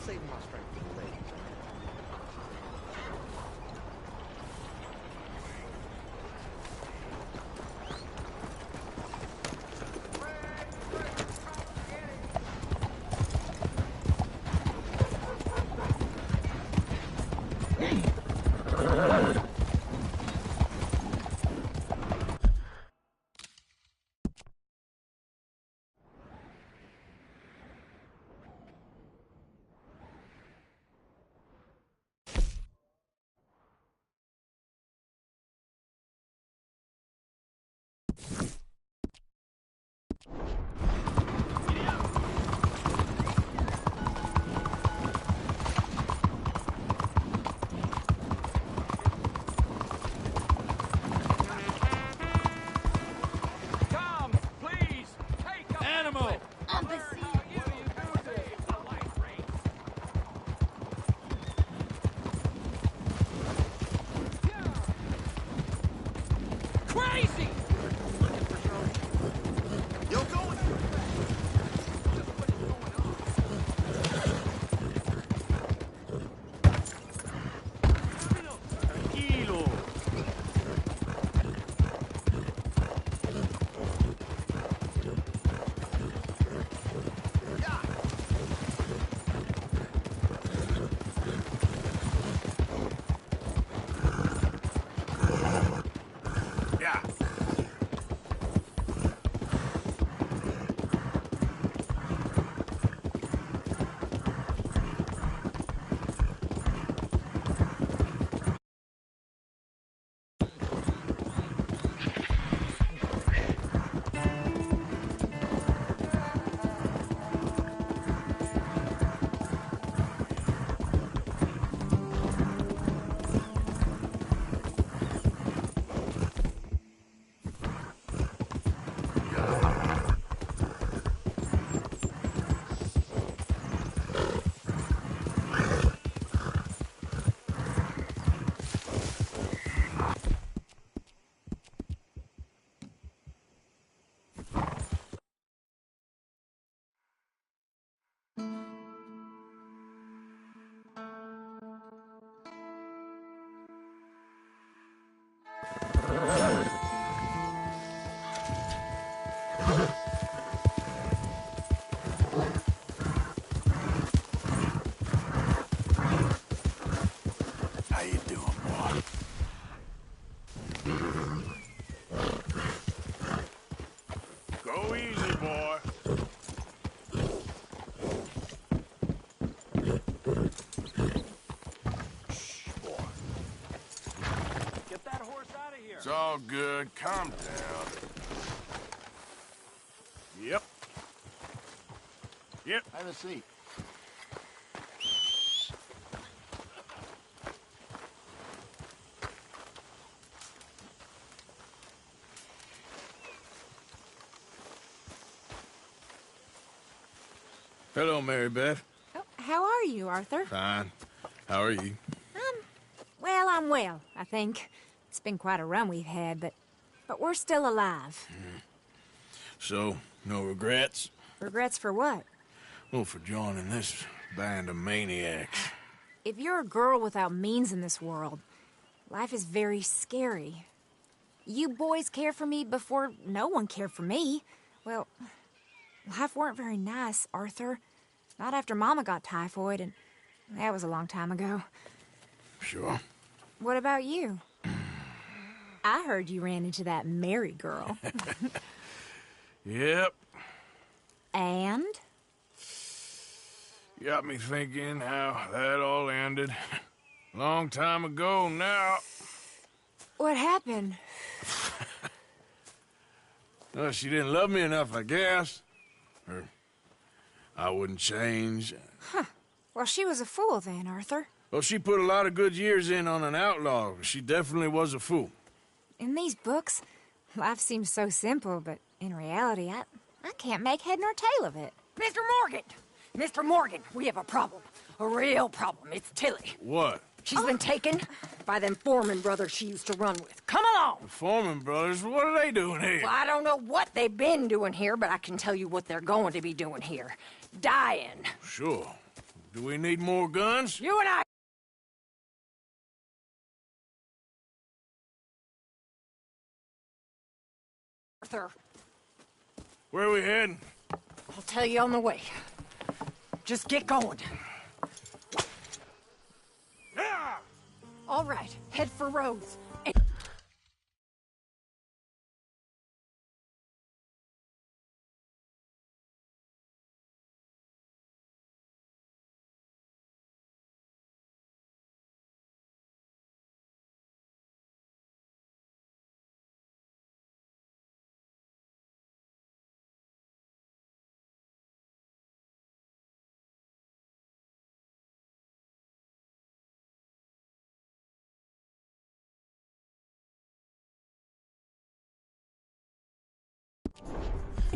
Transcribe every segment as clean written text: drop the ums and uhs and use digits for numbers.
Saving my strength for the ladies. It's all good. Calm down. Yep. Have a seat. Hello, Mary Beth. Oh, how are you, Arthur? Fine. How are you? Well, I'm well, I think. It's been quite a run we've had, but But we're still alive. So, no regrets? Regrets for what? Well, for joining this band of maniacs. If you're a girl without means in this world, life is very scary. You boys cared for me before no one cared for me. Well, life weren't very nice, Arthur. Not after Mama got typhoid, and that was a long time ago. Sure. What about you? I heard you ran into that Mary girl. Yep. And? Got me thinking how that all ended. Long time ago now. What happened? Well, she didn't love me enough, I guess. Or I wouldn't change. Well, she was a fool then, Arthur. Well, she put a lot of good years in on an outlaw. She definitely was a fool. In these books, life seems so simple, but in reality, I can't make head nor tail of it. Mr. Morgan! Mr. Morgan, we have a problem. A real problem. It's Tilly. What? She's been taken by them Foreman brothers she used to run with. Come along! The Foreman brothers? What are they doing here? Well, I don't know what they've been doing here, but I can tell you what they're going to be doing here. Dying. Sure. Do we need more guns? You and I... Arthur, Where are we heading? I'll tell you on the way. Just get going. Yeah! All right, head for Rhodes.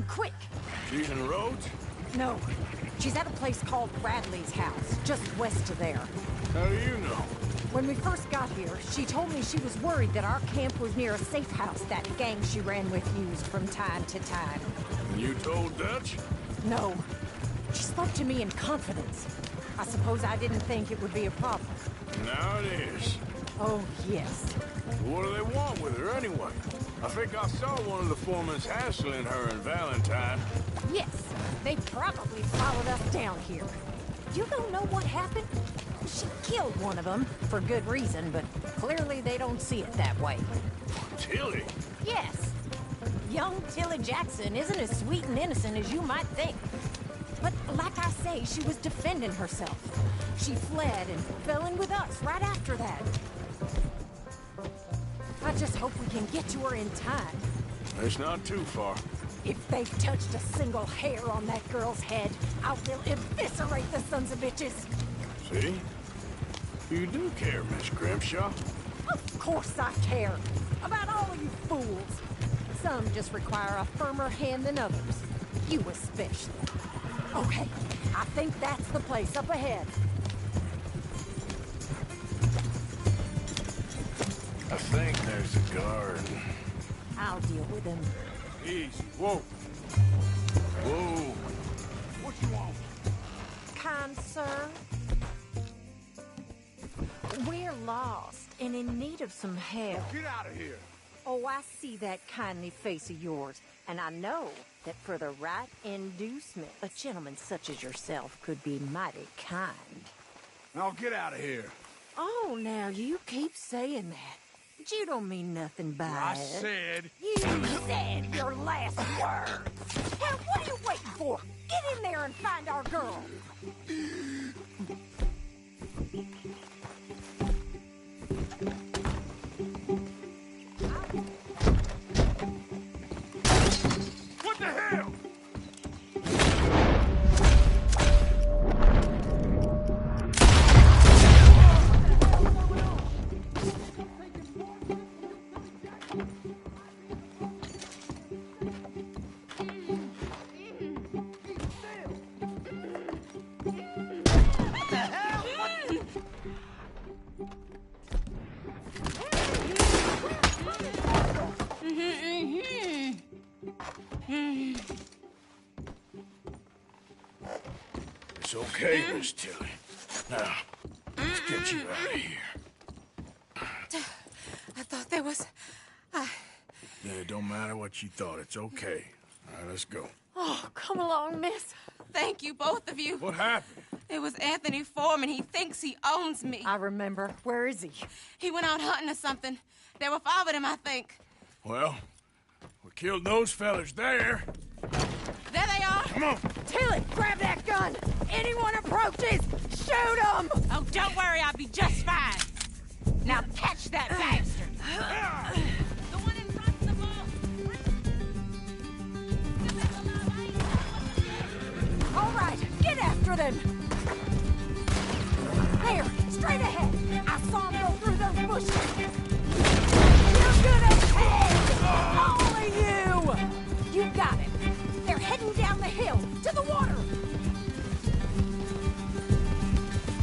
Quick! She's in Rhodes? No, she's at a place called Bradley's house, just west of there. How do you know? When we first got here, she told me she was worried that our camp was near a safe house that gang she ran with used from time to time. And you told Dutch? No, she spoke to me in confidence. I suppose I didn't think it would be a problem. Now it is. Oh, yes. What do they want with her anyway? I think I saw one of the foremans hassling her and Valentine. Yes, they probably followed us down here. You don't know what happened? She killed one of them, for good reason, but clearly they don't see it that way. Tilly? Yes. Young Tilly Jackson isn't as sweet and innocent as you might think. But like I say, she was defending herself. She fled and fell in with us right after that. I just hope we can get to her in time. It's not too far. If they've touched a single hair on that girl's head, I will eviscerate the sons of bitches. See? You do care, Miss Grimshaw. Of course I care. About all of you fools. Some just require a firmer hand than others. You especially. Okay, I think that's the place up ahead. I think there's a guard. I'll deal with him. Easy. Whoa. Whoa. What you want? Kind sir, we're lost and in need of some help. Get out of here. Oh, I see that kindly face of yours, and I know that for the right inducement, a gentleman such as yourself could be mighty kind. Now get out of here. Oh, now you keep saying that. But you don't mean nothing by I it. said... You said your last word. Well, what are you waiting for? Get in there and find our girl. What the hell? It's okay, Miss Tilly. Now, let's get you out of here. I thought there was... Yeah, it don't matter what you thought. It's okay. All right, let's go. Oh, come along, miss. Thank you, both of you. What happened? It was Anthony Foreman. He thinks he owns me. I remember. Where is he? He went out hunting or something. There were 5 of them, I think. Well, we killed those fellas there. There they are. Come on. Tilly, grab that gun. Anyone approaches, shoot them. Oh, don't worry. I'll be just fine. Now catch that bastard. The one in front of the ball. All right, get after them. There, straight ahead. I saw him go through those bushes. You're gonna pay! All of you! You got it. They're heading down the hill, to the water.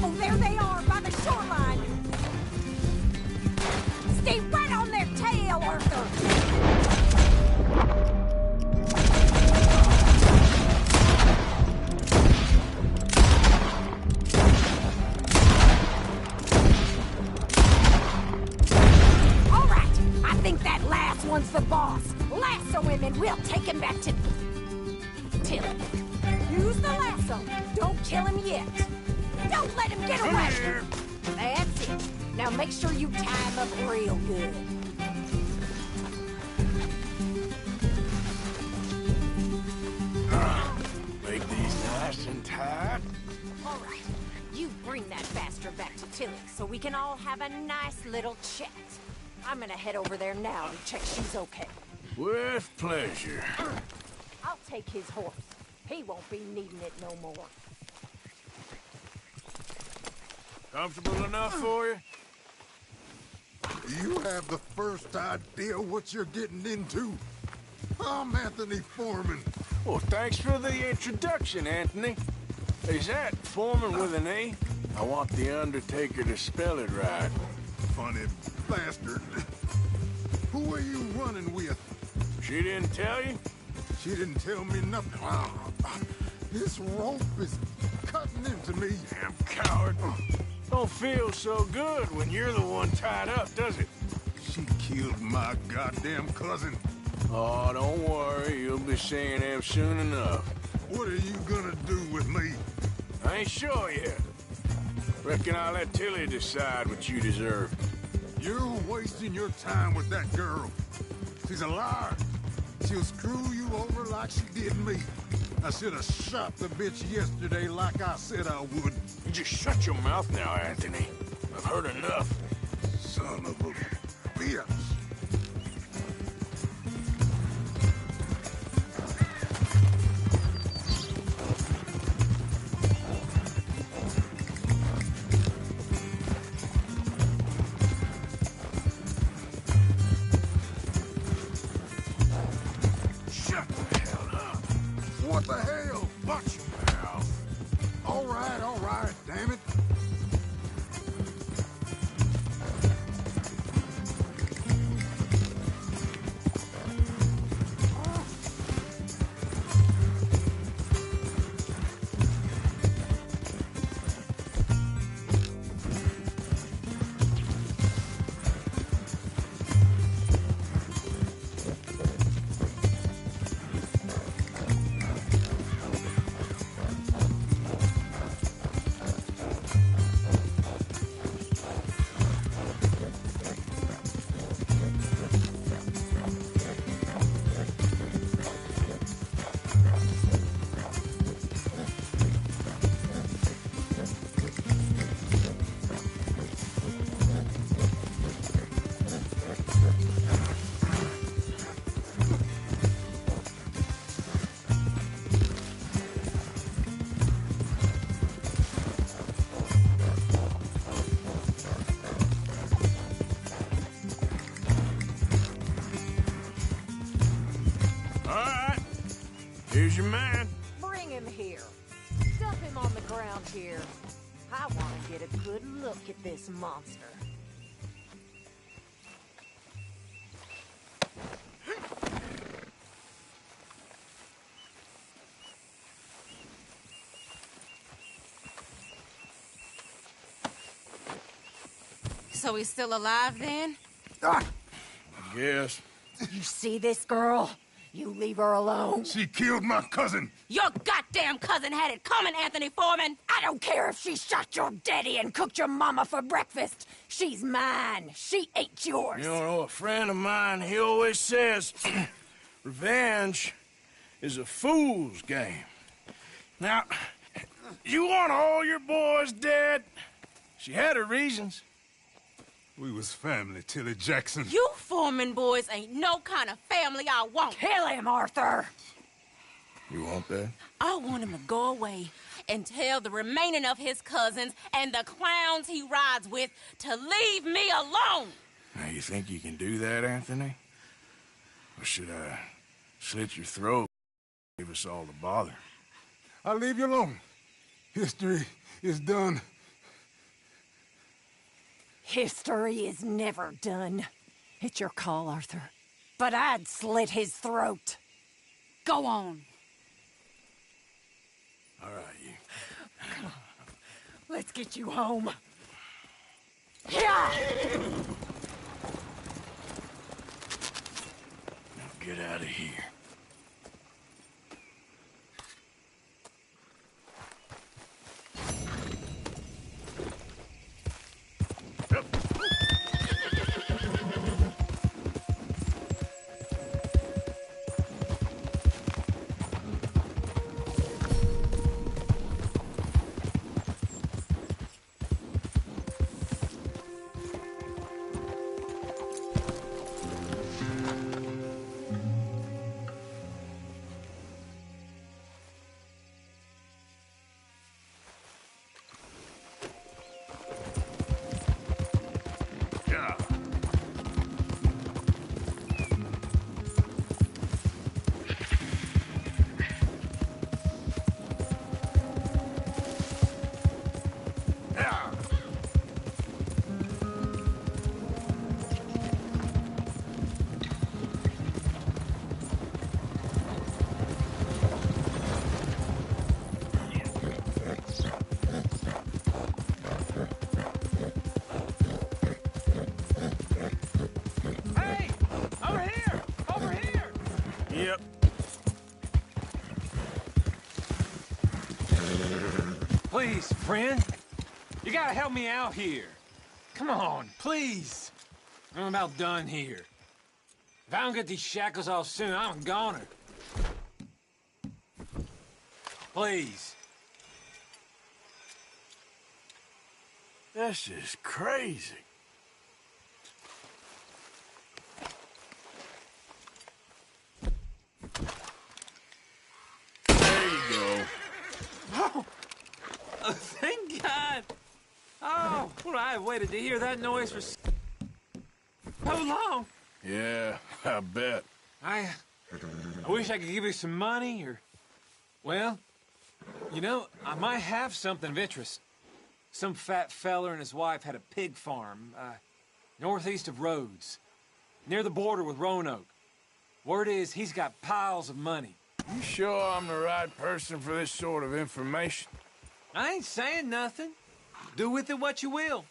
Oh, there they are, by the shoreline. Stay right on their tail, Arthur. One's the boss. Lasso him and we'll take him back to Tilly. Use the lasso. Don't kill him yet. Don't let him get away. That's it. Now make sure you tie him up real good. Make these nice and tight. All right. You bring that bastard back to Tilly so we can all have a nice little chat. I'm gonna head over there now to check she's okay. With pleasure. I'll take his horse. He won't be needing it no more. Comfortable enough for you? You have the first idea what you're getting into? I'm Anthony Foreman. Well, thanks for the introduction, Anthony. Is that Foreman with an A? I want the Undertaker to spell it right. Funny bastard. Who are you running with? She didn't tell you? She didn't tell me nothing. This rope is cutting into me. Damn coward. Don't feel so good when you're the one tied up, does it? She killed my goddamn cousin. Oh, don't worry. You'll be seeing him soon enough. What are you gonna do with me? I ain't sure yet. Reckon I'll let Tilly decide what you deserve. You're wasting your time with that girl. She's a liar. She'll screw you over like she did me. I should have shot the bitch yesterday like I said I would. You just shut your mouth now, Anthony. I've heard enough. Son of a bitch. What the hell? Watch your mouth. All right, damn it. Here's your man. Bring him here. Dump him on the ground here. I want to get a good look at this monster. So he's still alive then? I guess. You see this girl? You leave her alone. She killed my cousin. Your goddamn cousin had it coming, Anthony Foreman. I don't care if she shot your daddy and cooked your mama for breakfast. She's mine. She ate yours. You know, a friend of mine, he always says, revenge is a fool's game. Now, you want all your boys dead? She had her reasons. We was family, Tilly Jackson. You Foreman boys ain't no kind of family I want. Kill him, Arthur! You want that? I want him to go away and tell the remaining of his cousins and the clowns he rides with to leave me alone. Now, you think you can do that, Anthony? Or should I slit your throat? Give us all the bother. I'll leave you alone. History is done. History is never done. It's your call, Arthur. But I'd slit his throat. Go on. All right, you. Come on. Let's get you home. Yeah! Now get out of here. Yep. Please, friend. You gotta help me out here. Come on, please. I'm about done here. If I don't get these shackles off soon, I'm a goner. Please. This is crazy. There you go. Oh, thank God. Oh, well, I waited to hear that noise for so long. Yeah, I bet. I wish I could give you some money, or... Well, you know, I might have something of interest. Some fat feller and his wife had a pig farm, northeast of Rhodes, near the border with Roanoke. Word is, he's got piles of money. You sure I'm the right person for this sort of information? I ain't saying nothing. Do with it what you will.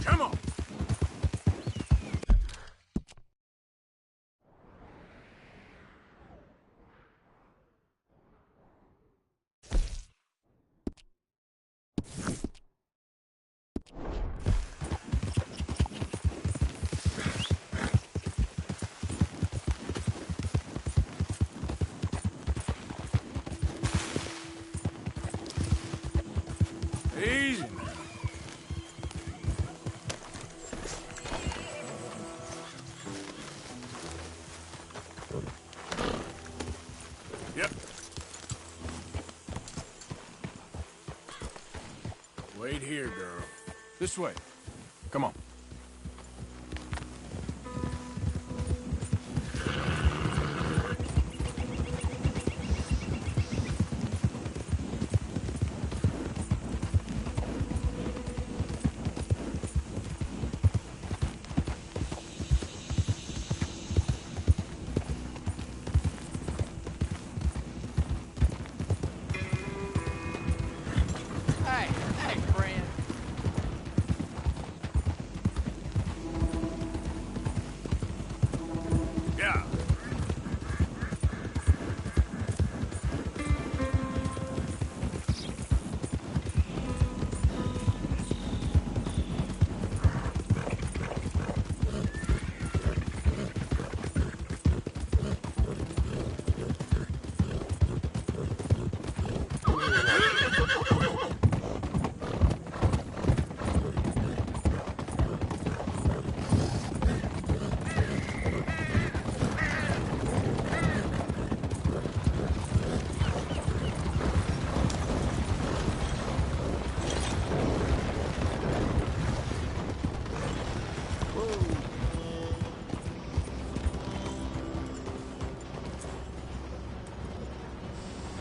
Come on! Easy, man. Yep. Wait here, girl. This way. Come on. Hey, friend.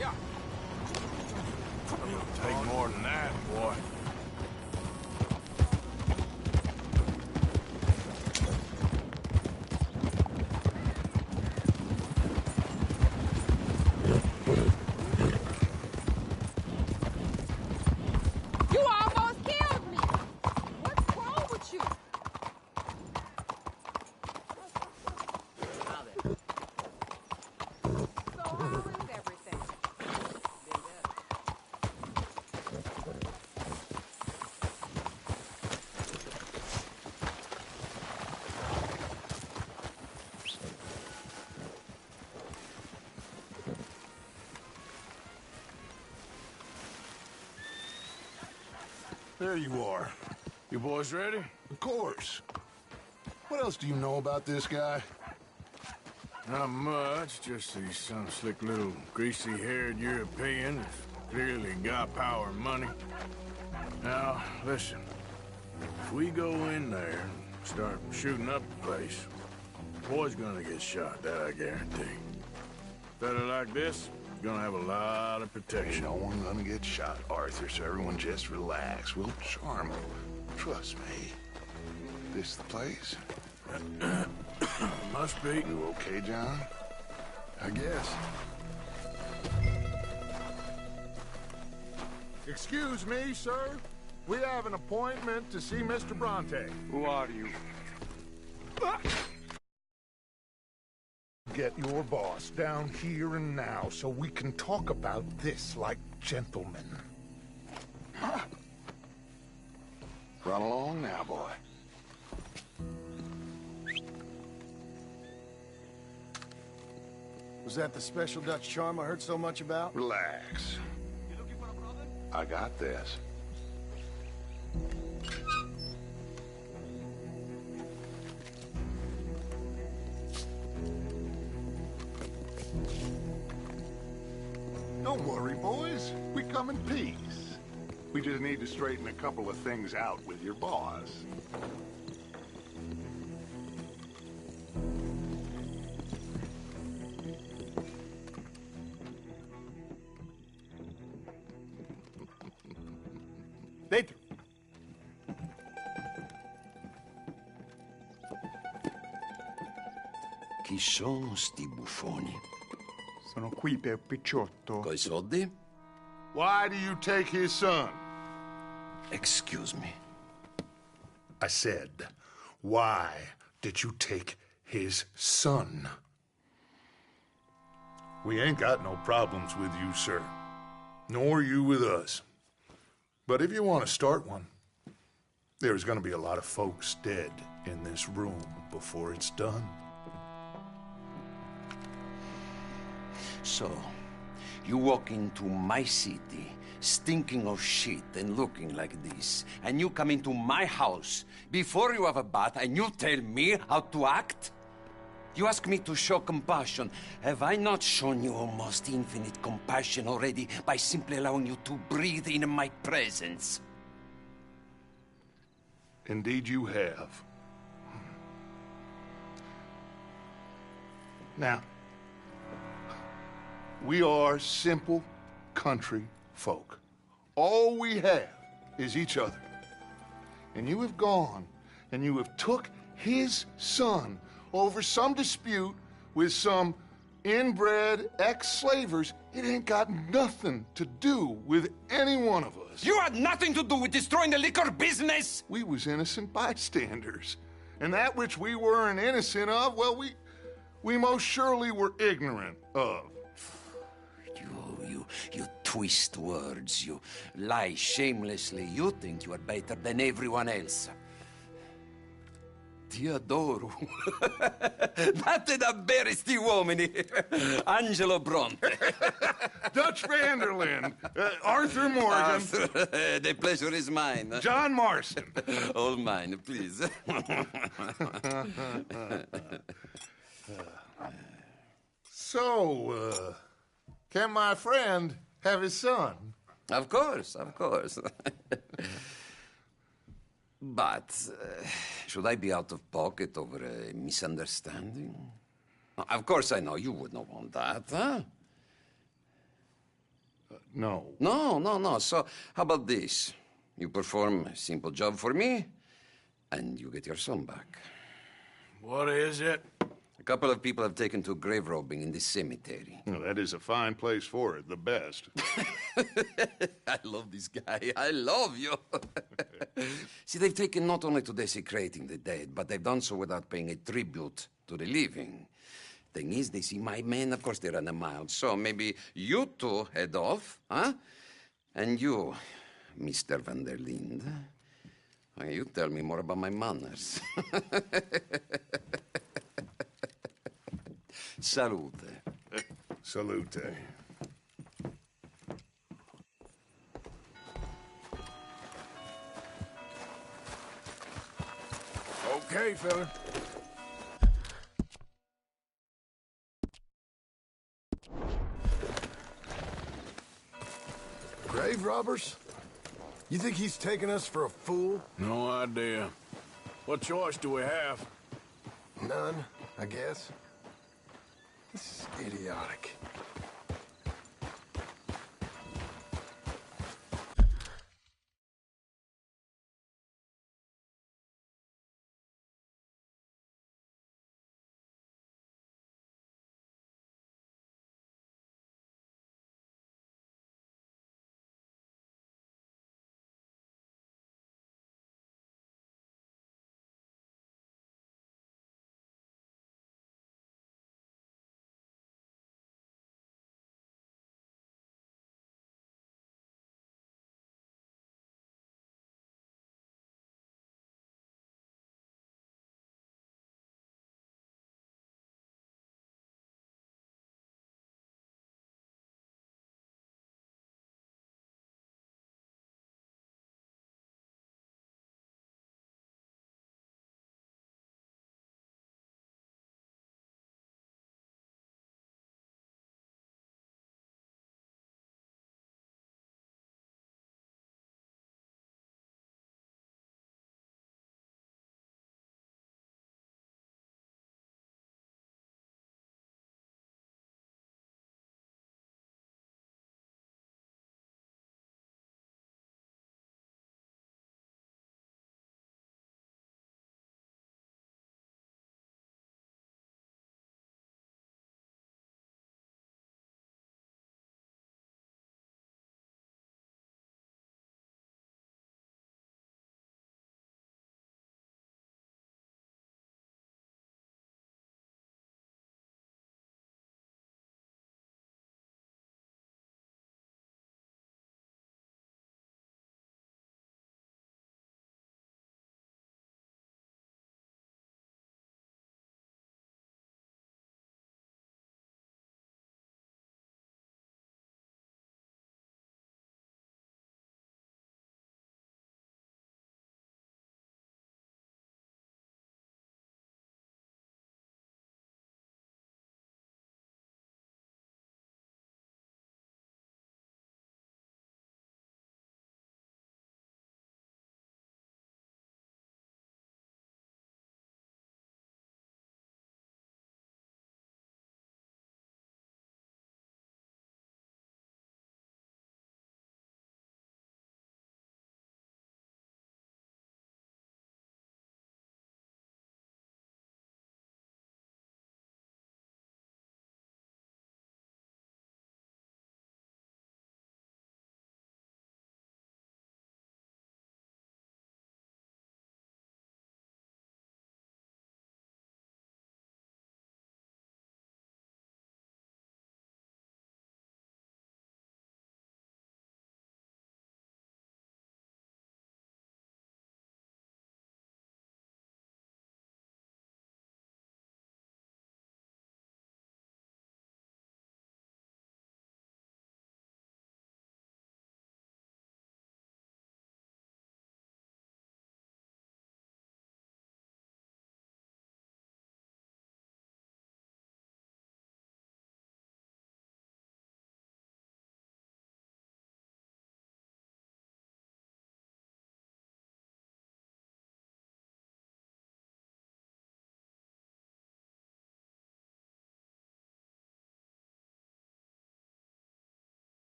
Yeah. It'll take more than that, boy. You almost killed me! What's wrong with you? Now then. So how is everything? There you are. You boys ready? Of course. What else do you know about this guy? Not much, just he's some slick little greasy-haired European that's clearly got power and money. Now, listen. If we go in there and start shooting up the place, the boy's gonna get shot, that I guarantee. Fella like this is gonna have a lot of Ain't protection. no one gonna get shot, Arthur, so everyone just relax. We'll charm him. Trust me. This the place? Must be. You okay, John? I guess. Excuse me, sir. We have an appointment to see Mr. Bronte. Who are you? Get your boss down here and now so we can talk about this like gentlemen. Run along now, boy. Was that the special Dutch charm I heard so much about? Relax. You looking for a brother? I got this. Don't worry, boys. We come in peace. We just need to straighten a couple of things out with your boss. Dentro. Chi sono sti buffoni? Sono qui per Picciotto. Coi soldi? Why do you take his son? Excuse me. I said, why did you take his son? We ain't got no problems with you, sir. Nor you with us. But if you want to start one, there's gonna be a lot of folks dead in this room before it's done. So, you walk into my city, stinking of shit and looking like this, and you come into my house before you have a bath and you tell me how to act? You ask me to show compassion. Have I not shown you almost infinite compassion already by simply allowing you to breathe in my presence? Indeed you have. Now, we are simple country folk. All we have is each other. And you have gone and you have took his son over some dispute with some inbred ex-slavers. It ain't got nothing to do with any one of us. You had nothing to do with destroying the liquor business! We was innocent bystanders. And that which we weren't innocent of, well, we most surely were ignorant of. You twist words, you lie shamelessly. You think you are better than everyone else. Ti adoro. Date davvero sti uomini. Angelo Bronte. Dutch Vanderlyn. Arthur Morgan. The pleasure is mine. John Marston. All mine, please. So, can my friend have his son? Of course, of course. But should I be out of pocket over a misunderstanding? Of course I know you would not want that, huh? No. No. So how about this? You perform a simple job for me, and you get your son back. What is it? A couple of people have taken to grave robbing in this cemetery. Well, that is a fine place for it, the best. I love this guy. I love you. See, they've taken not only to desecrating the dead, but they've done so without paying a tribute to the living. Thing is, they see my men, of course they run a mile. So maybe you two head off, huh? And you, Mr. Van der Linde, you tell me more about my manners. Salute. Salute. Okay, fella. Grave robbers? You think he's taking us for a fool? No idea. What choice do we have? None, I guess. This is idiotic.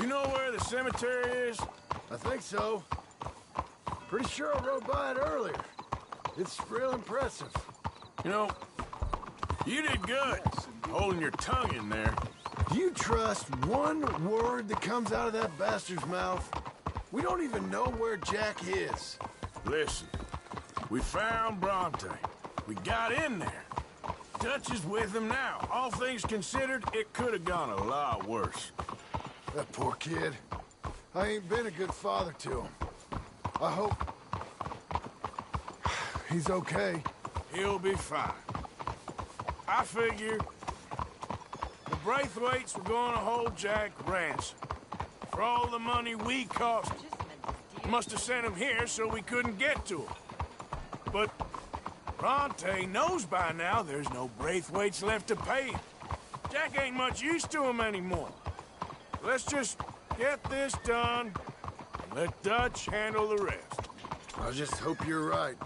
know where the cemetery is? I think so. Pretty sure I rode by it earlier. It's real impressive. You know, you did good, holding your tongue in there. Do you trust one word that comes out of that bastard's mouth? We don't even know where Jack is. Listen, we found Bronte. We got in there. Dutch is with him now. All things considered, it could have gone a lot worse. That poor kid. I ain't been a good father to him. I hope he's okay. He'll be fine. I figure the Braithwaites were going to hold Jack ransom. For all the money we cost him. Must have sent him here so we couldn't get to him. But Bronte knows by now there's no Braithwaites left to pay him. Jack ain't much use to him anymore. Let's just get this done and let Dutch handle the rest. I just hope you're right.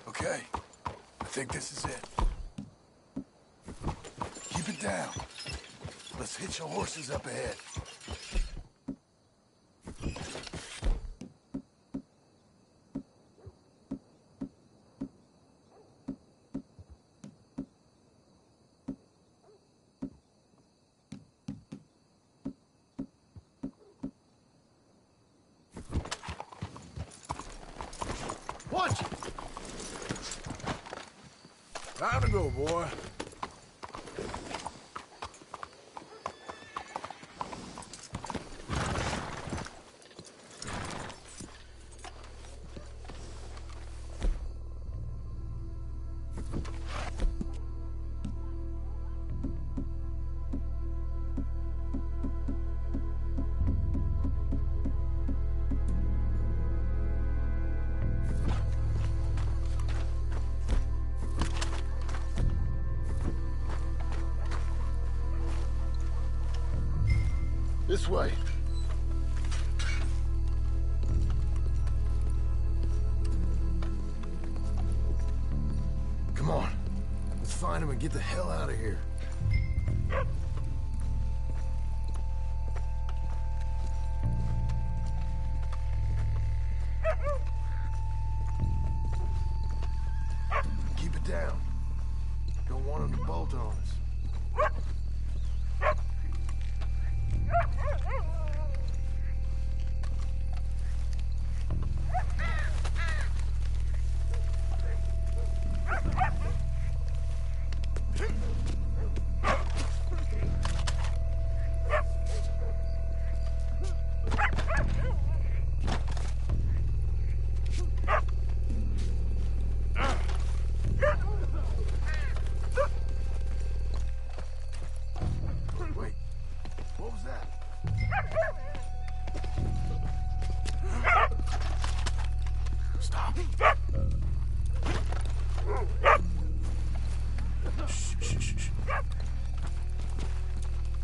Okay, I think this is it. Keep it down. Let's hitch the horses up ahead. Watch it! Time to go, boy. This way. Come on. Let's find him and get the hell out of here. Keep it down. Don't want him to bolt on us.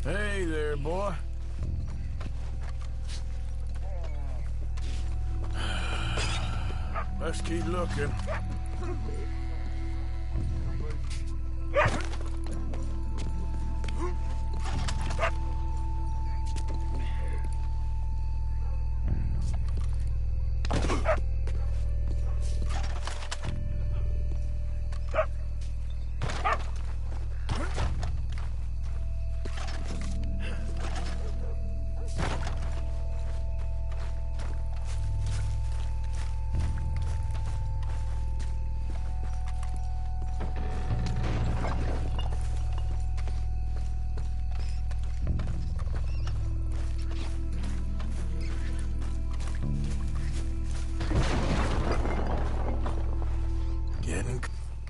Hey there, boy. Let's keep looking.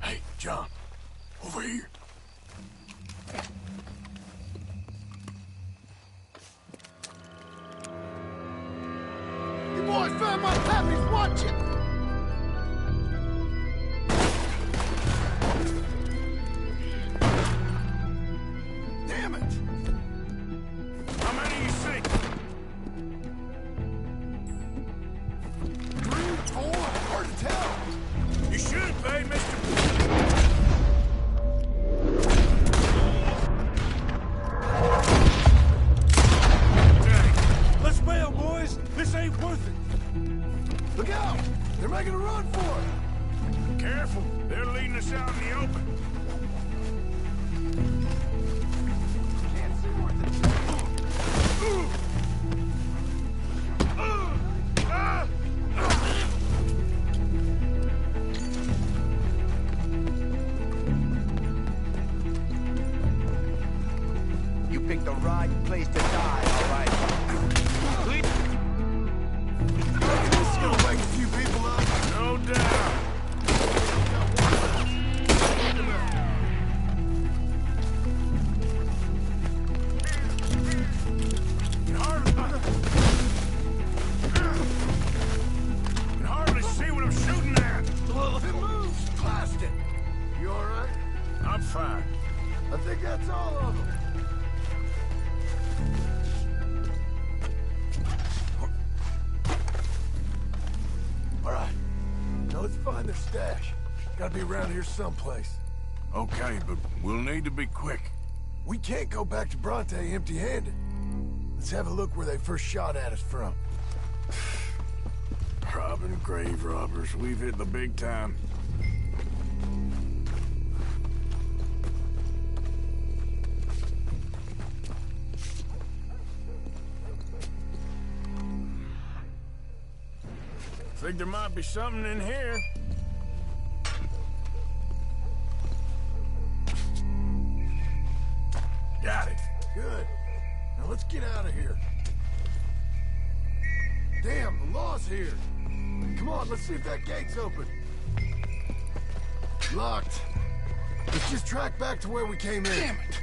Hey, John, over here. You boys found my puppies, watch it! Damn it! How many you see? 3, 4, hard to tell. You should have paid Mr. ain't worth it. Look out! They're making a run for it! Careful, they're leading us out in the open. Can't see worth it. You picked the right place to die, all right? This is gonna wake a few people up. No doubt. Can hardly see what I'm shooting at. It moves! Blast it! You alright? I'm fine. I think that's all of them. All right. Now let's find their stash. Gotta be around here someplace. Okay, but we'll need to be quick. We can't go back to Bronte empty-handed. Let's have a look where they first shot at us from. Robbing grave robbers. We've hit the big time. Think there might be something in here. Got it. Good. Now let's get out of here. Damn, the law's here. Come on, let's see if that gate's open. Locked. Let's just track back to where we came in. Damn it!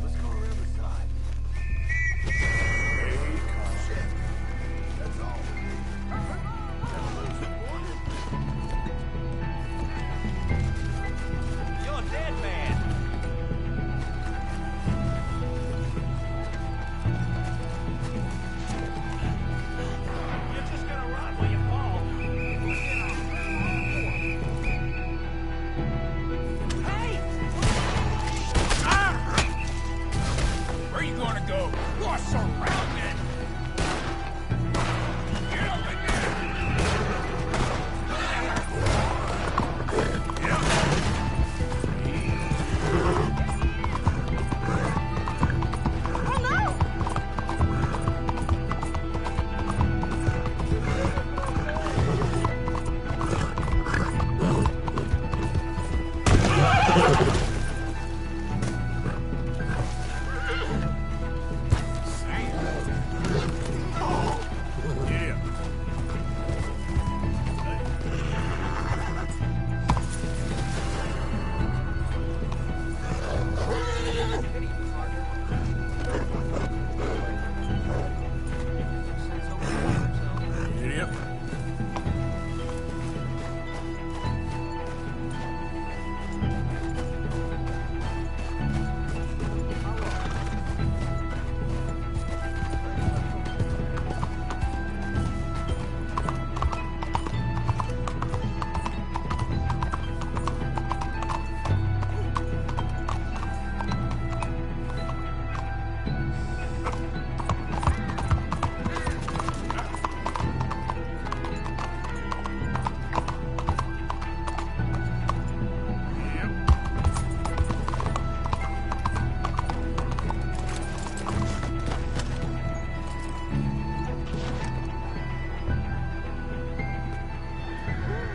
Let's go around the side. Shit. That's all. Never lose the warning. You're a dead man. You're just gonna run when you fall. Hey! Where you gonna go? You're surrounded! Get up again!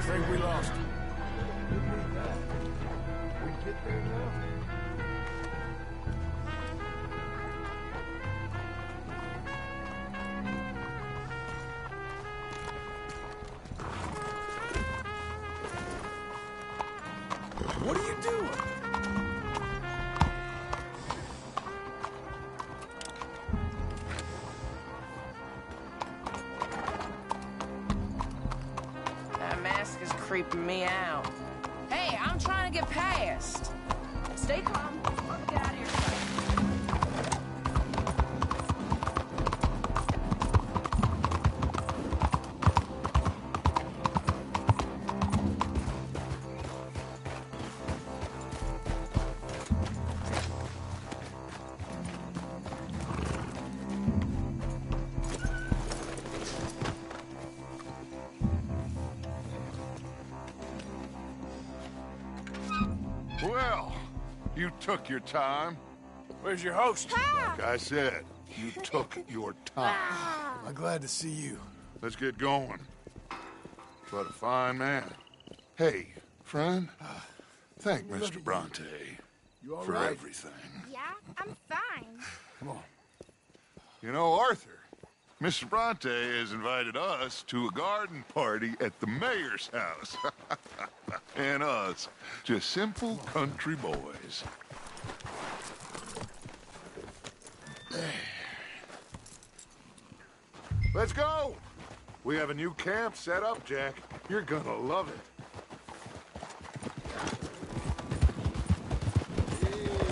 Think we lost him. We get there now? What are you doing? That mask is creeping me out. Hey, I'm trying to get past. Stay calm. Let's get out of here. You took your time. Where's your host? Like I said, you took your time. I'm glad to see you. Let's get going. What a fine man. Hey, friend, thank Mr. Bronte You all for right? everything. Yeah, I'm fine. Come on. You know, Arthur, Mr. Bronte has invited us to a garden party at the mayor's house. And us, just simple country boys. Let's go! We have a new camp set up, Jack. You're gonna love it.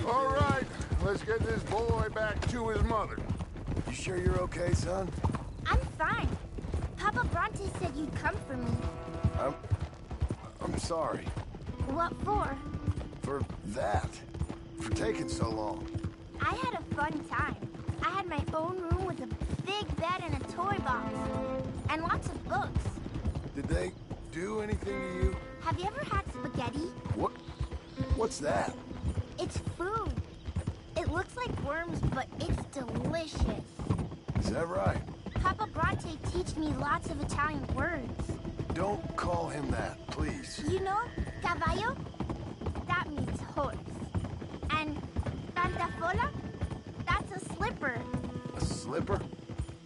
All right, let's get this boy back to his mother. You sure you're okay, son? I'm fine. Papa Bronte said you'd come for me. I'm sorry. What for? For that. For taking so long. I had a fun time. I had my own room with a big bed and a toy box. And lots of books. Did they do anything to you? Have you ever had spaghetti? What's that? It's food. It looks like worms, but it's delicious. Is that right? Papa Bronte teach me lots of Italian words. Don't call him that, please. You know, caballo? That means horse. And pantafola? That's a slipper. A slipper?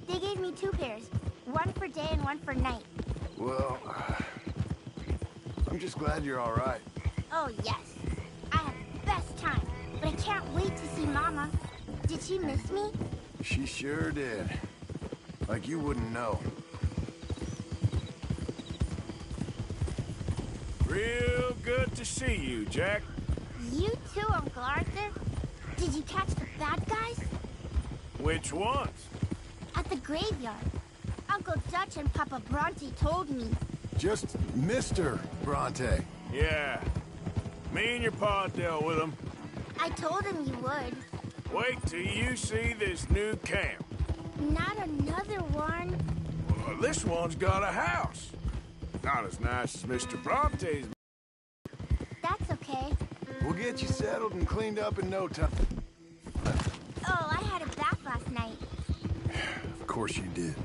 They gave me 2 pairs. One for day and one for night. Well, I'm just glad you're all right. Oh, yes. I had the best time. But I can't wait to see Mama. Did she miss me? She sure did. Like you wouldn't know. Real good to see you, Jack. You too, Uncle Arthur. Did you catch the bad guys? Which ones? At the graveyard. Uncle Dutch and Papa Bronte told me. Just Mr. Bronte. Yeah. Me and your pa dealt with them. I told him you would. Wait till you see this new camp. Not another one. Well, this one's got a house. Not as nice as Mr. Bronte's. That's okay. We'll get you settled and cleaned up in no time. Oh, I had a bath last night. Of course you did.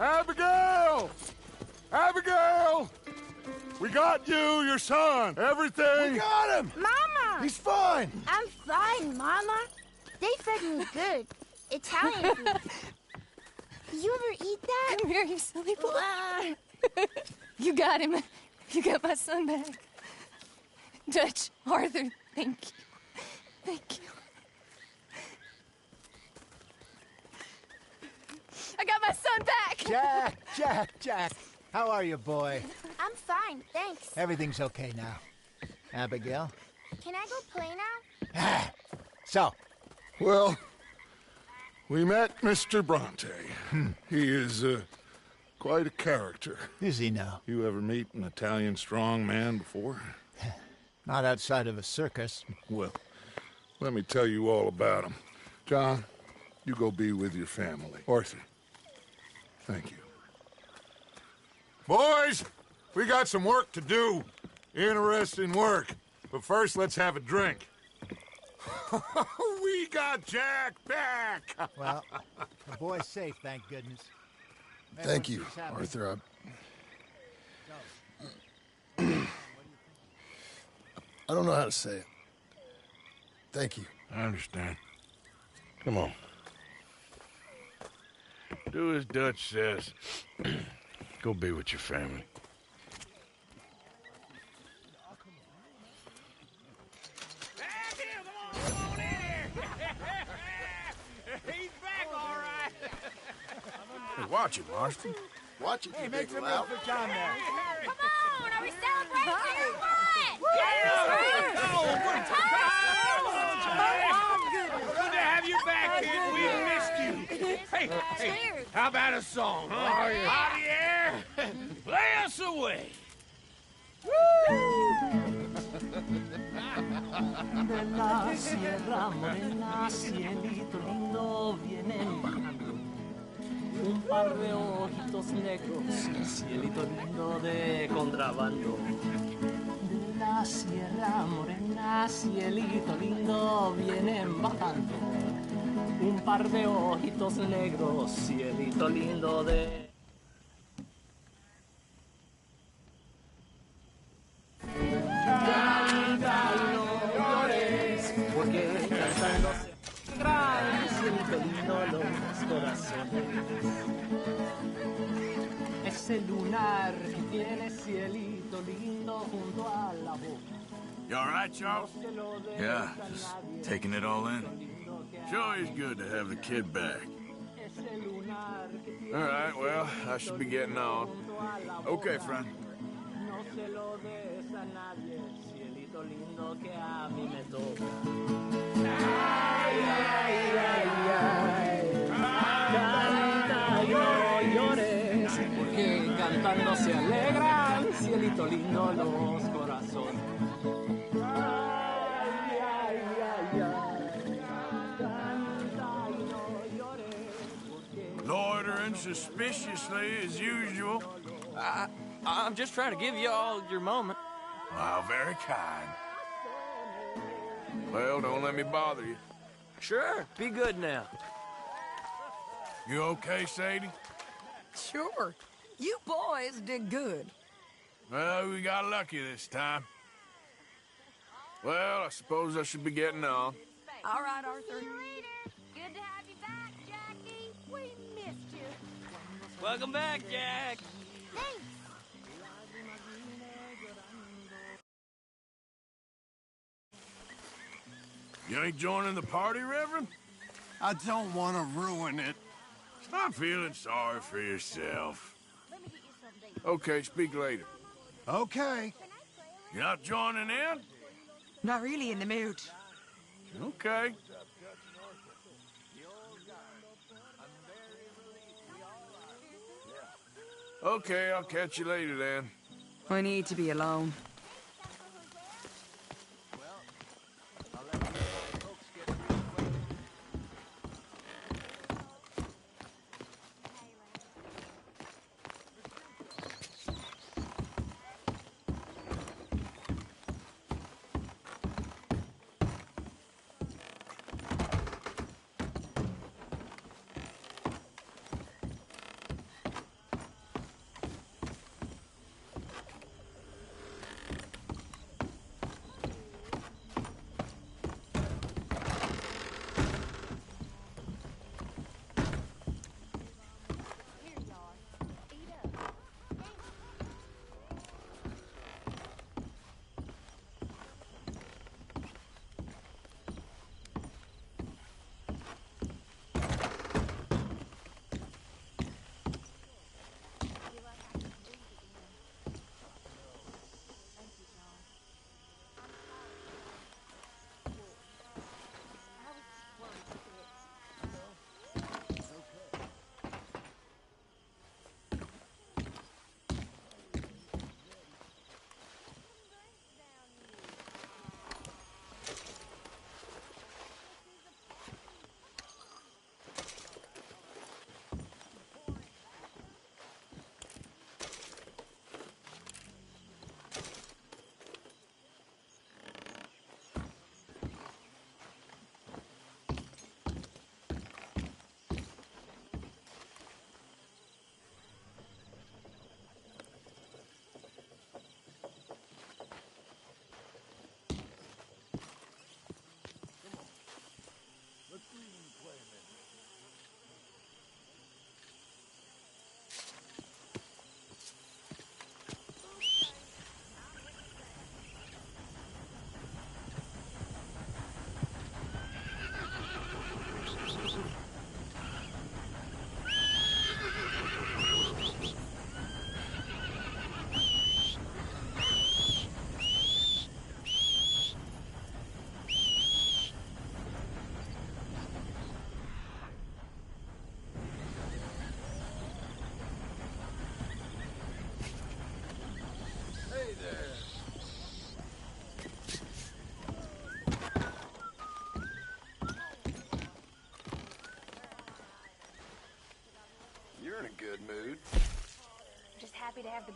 Abigail! Abigail! We got you, your son, everything. We got him! Mama! He's fine! I'm fine, Mama. They fed me good. Italian food. You ever eat that? Come here, you silly boy. You got him. You got my son back. Dutch, Arthur, thank you. Thank you. I got my son back! Jack. How are you, boy? I'm fine, thanks. Everything's okay now. Abigail? Can I go play now? So, Well, we met Mr. Bronte. He is quite a character. is he now? You ever meet an Italian strong man before? Not outside of a circus. Well, let me tell you all about him. John, you go be with your family. Arthur, thank you. Boys, we got some work to do. Interesting work. But first, let's have a drink. We got Jack back! Well, the boy's safe, thank goodness. Thank you, Everyone keeps happy. Arthur. I don't know how to say it. Thank you. I understand. Come on. Do as Dutch says. Go be with your family. He's back, all right. Hey, watch it, Marston. Watch it, you big Some lout. good time there. Come on, are we celebrating or what? Good to have you back, kid. We missed you. Hey, how about a song, huh? Javier, play us away. De la sierra morena, cielito lindo, vienen bajando un par de ojitos negros, cielito lindo de contrabando. De la sierra morena, cielito lindo, vienen bajando un par de ojitos negros, cielito lindo de... Canta y no llores, porque cantando se alegran, cielito lindo los corazones. Ese lunar que tiene cielito lindo junto a la boca. You all right, Charles? Yeah, just taking it all in. Sure is good to have the kid back. All right, well, I should be getting on. Okay, friend. No se lo des a nadie, cielito lindo que a mí me toca. Ay, ay, ay, ay. Canta y no llores, porque cantando se alegran, cielito lindo los corazones. Ay, ay, ay, ay. Canta y no llores, porque... Loitering suspiciously as usual. I'm just trying to give you all your moment. Wow, very kind. Well, don't let me bother you. Sure, be good now. You okay, Sadie? Sure. You boys did good. Well, we got lucky this time. Well, I suppose I should be getting on. All right, Arthur. See you later. Good to have you back, Jackie. We missed you. Welcome back, Jack. Thanks. You ain't joining the party, Reverend? I don't want to ruin it. Stop feeling sorry for yourself. Okay, speak later. Okay. You're not joining in? Not really in the mood. Okay. Okay, I'll catch you later then. I need to be alone.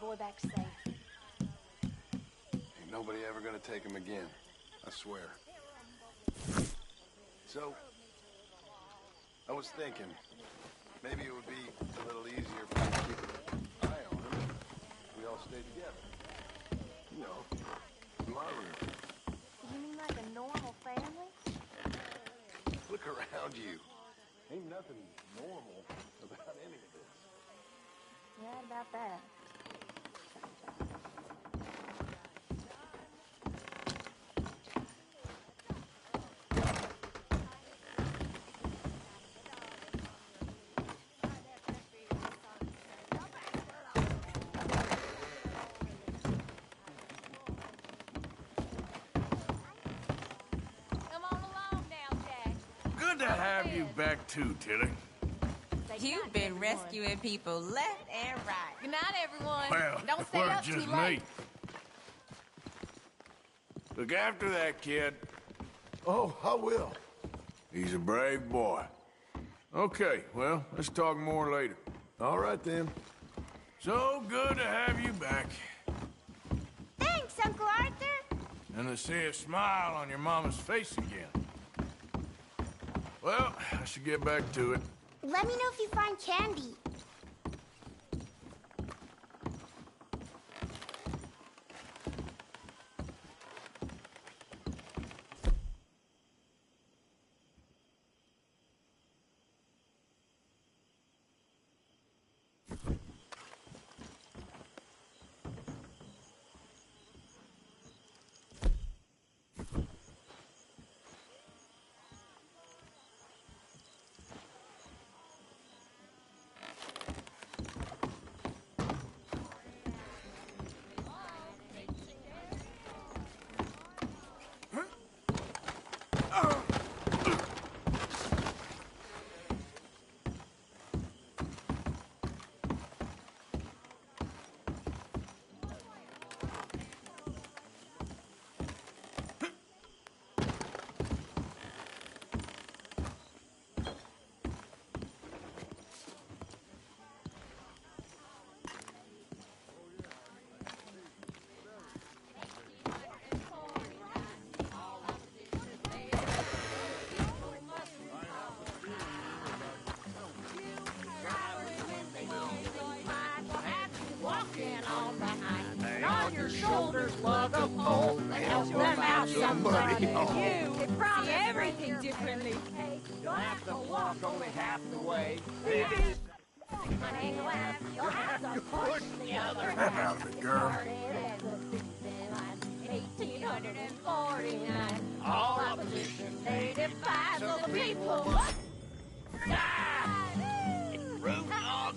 boy back safe. Ain't nobody ever gonna take him again. I swear. So, I was thinking, maybe it would be a little easier for me to keep an eye on him if we all stayed together. You know, in my room. You mean like a normal family? Look around you. Ain't nothing normal about any of this. You're right about that. Come on along now, Jack. Good to have you back too, Tilly. You've been rescuing people left and right. Good night, everyone. Well, Don't stay we're up just too late. me. Look after that kid. Oh, I will. He's a brave boy. Okay, well, let's talk more later. All right, then. So good to have you back. Thanks, Uncle Arthur. And to see a smile on your mama's face again. Well, I should get back to it. Let me know if you find candy. Shoulders lug a pole to help them out somebody. You can probably see everything differently. You'll have to walk only half the way. You'll have to push the other Get out of it, girl. 1849. All opposition they defy, so the people must die. Root on.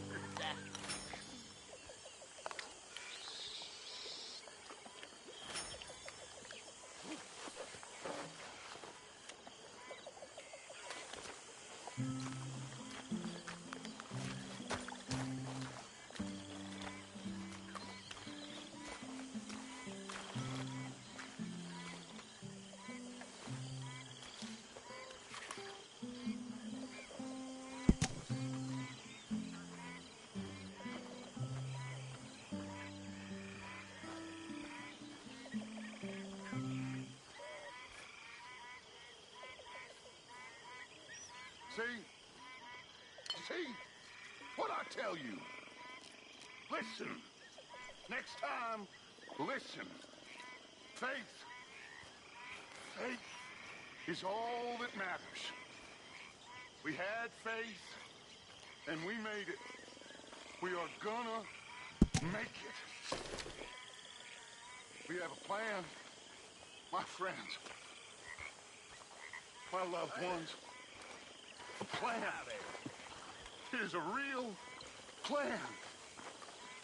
See? What I tell you? Listen. Next time, listen. Faith. Faith is all that matters. We had faith, and we made it. We are gonna make it. We have a plan. My friends. My loved ones. A plan. It is a real plan.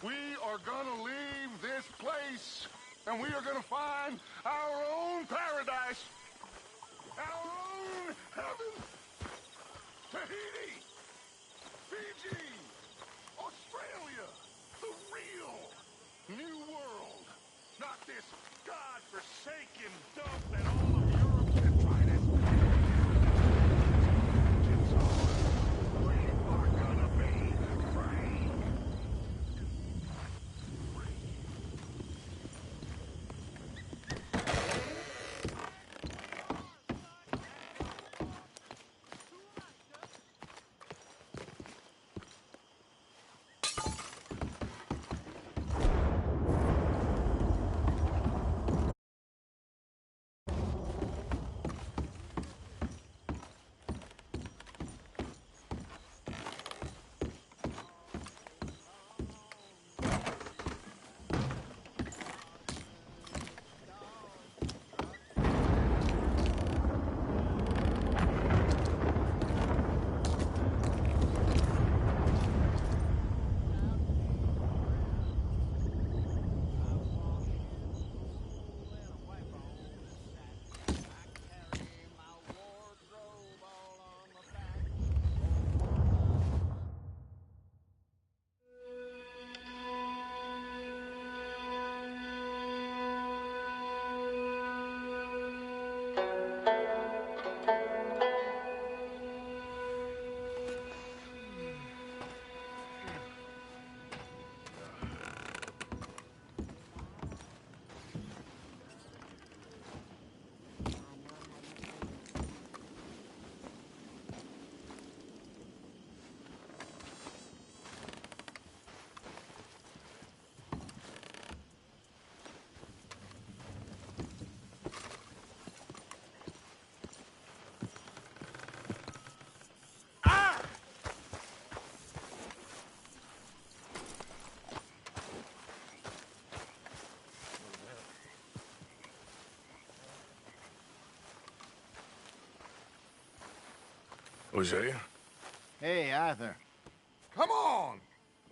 We are gonna leave this place, and we are gonna find our own paradise. Our own heaven. Tahiti. Fiji. Australia. The real new world. Not this godforsaken dump that all of Europe can find us. We are gonna be free. Free. Hosea? Hey, Arthur. Come on!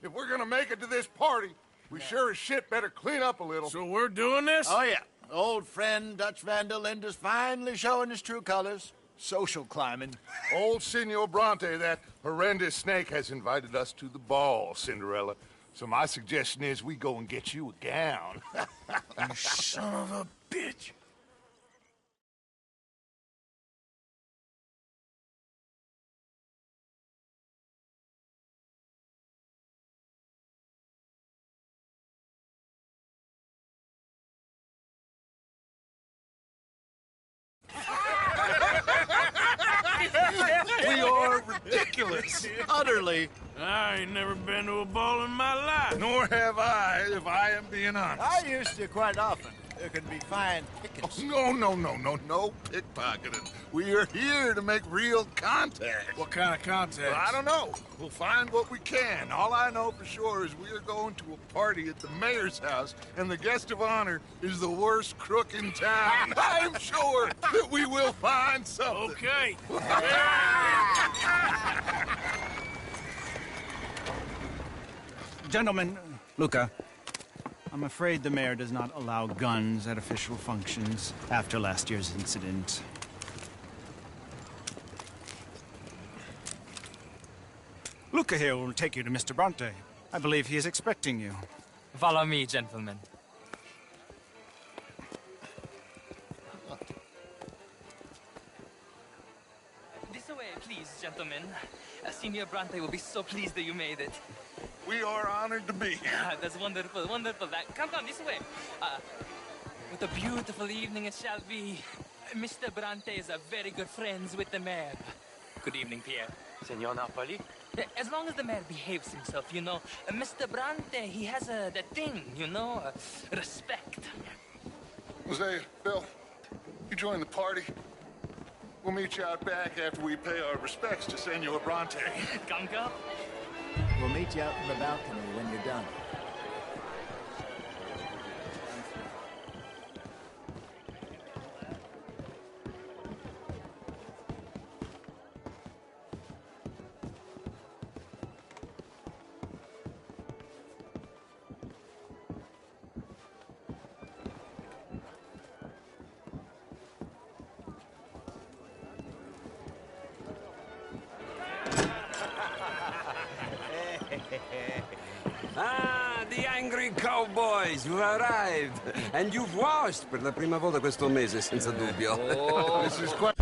If we're gonna make it to this party, we sure as shit better clean up a little. So we're doing this? Oh, yeah. Old friend Dutch Van der Linde's finally showing his true colors. Social climbing. Old Senor Bronte, that horrendous snake, has invited us to the ball, Cinderella. So my suggestion is we go and get you a gown. You son of a bitch. We are ridiculous. Utterly. I ain't never been to a ball in my life. Nor have I, if I am being honest. I used to quite often. There can be fine pickings. Oh, no pickpocketing. We are here to make real contact. What kind of contact? Well, I don't know. We'll find what we can. All I know for sure is we are going to a party at the mayor's house, and the guest of honor is the worst crook in town. I'm sure that we will find something. Okay. Gentlemen, Luca, I'm afraid the mayor does not allow guns at official functions after last year's incident. Luca here will take you to Mr. Bronte. I believe he is expecting you. Follow me, gentlemen. This way, please, gentlemen. Senior Bronte will be so pleased that you made it. We are honored to be here. That's wonderful, wonderful. Come this way. What a beautiful evening it shall be. Mr. Bronte is a very good friends with the mayor. Good evening, Pierre. Senor Napoli? As long as the mayor behaves himself, you know. Mr. Bronte, he has that thing, you know, respect. Hosea, Bill, you join the party. We'll meet you out back after we pay our respects to Senor Bronte. Come. We'll meet you out in the balcony when you're done. Ah, the angry cowboys who arrived. And you've washed per la prima volta questo mese, senza dubbio. Oh, this is quite...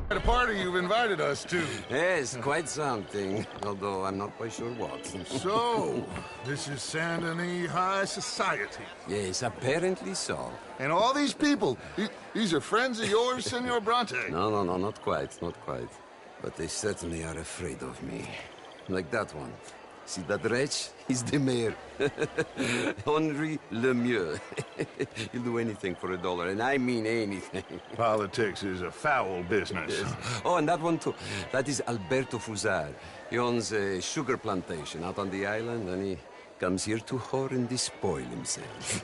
At a party you've invited us to. Yes, quite something. Although I'm not quite sure what. So, this is Saint Denis High Society. Yes, apparently so. And all these people, these are friends of yours, Senor Bronte? No, not quite, not quite. But they certainly are afraid of me. Like that one. See that wretch? He's the mayor. Henri Lemieux. He'll do anything for $1, and I mean anything. Politics is a foul business. Yes. Oh, and that one too. That is Alberto Fusar. He owns a sugar plantation out on the island, and he comes here to whore and despoil himself.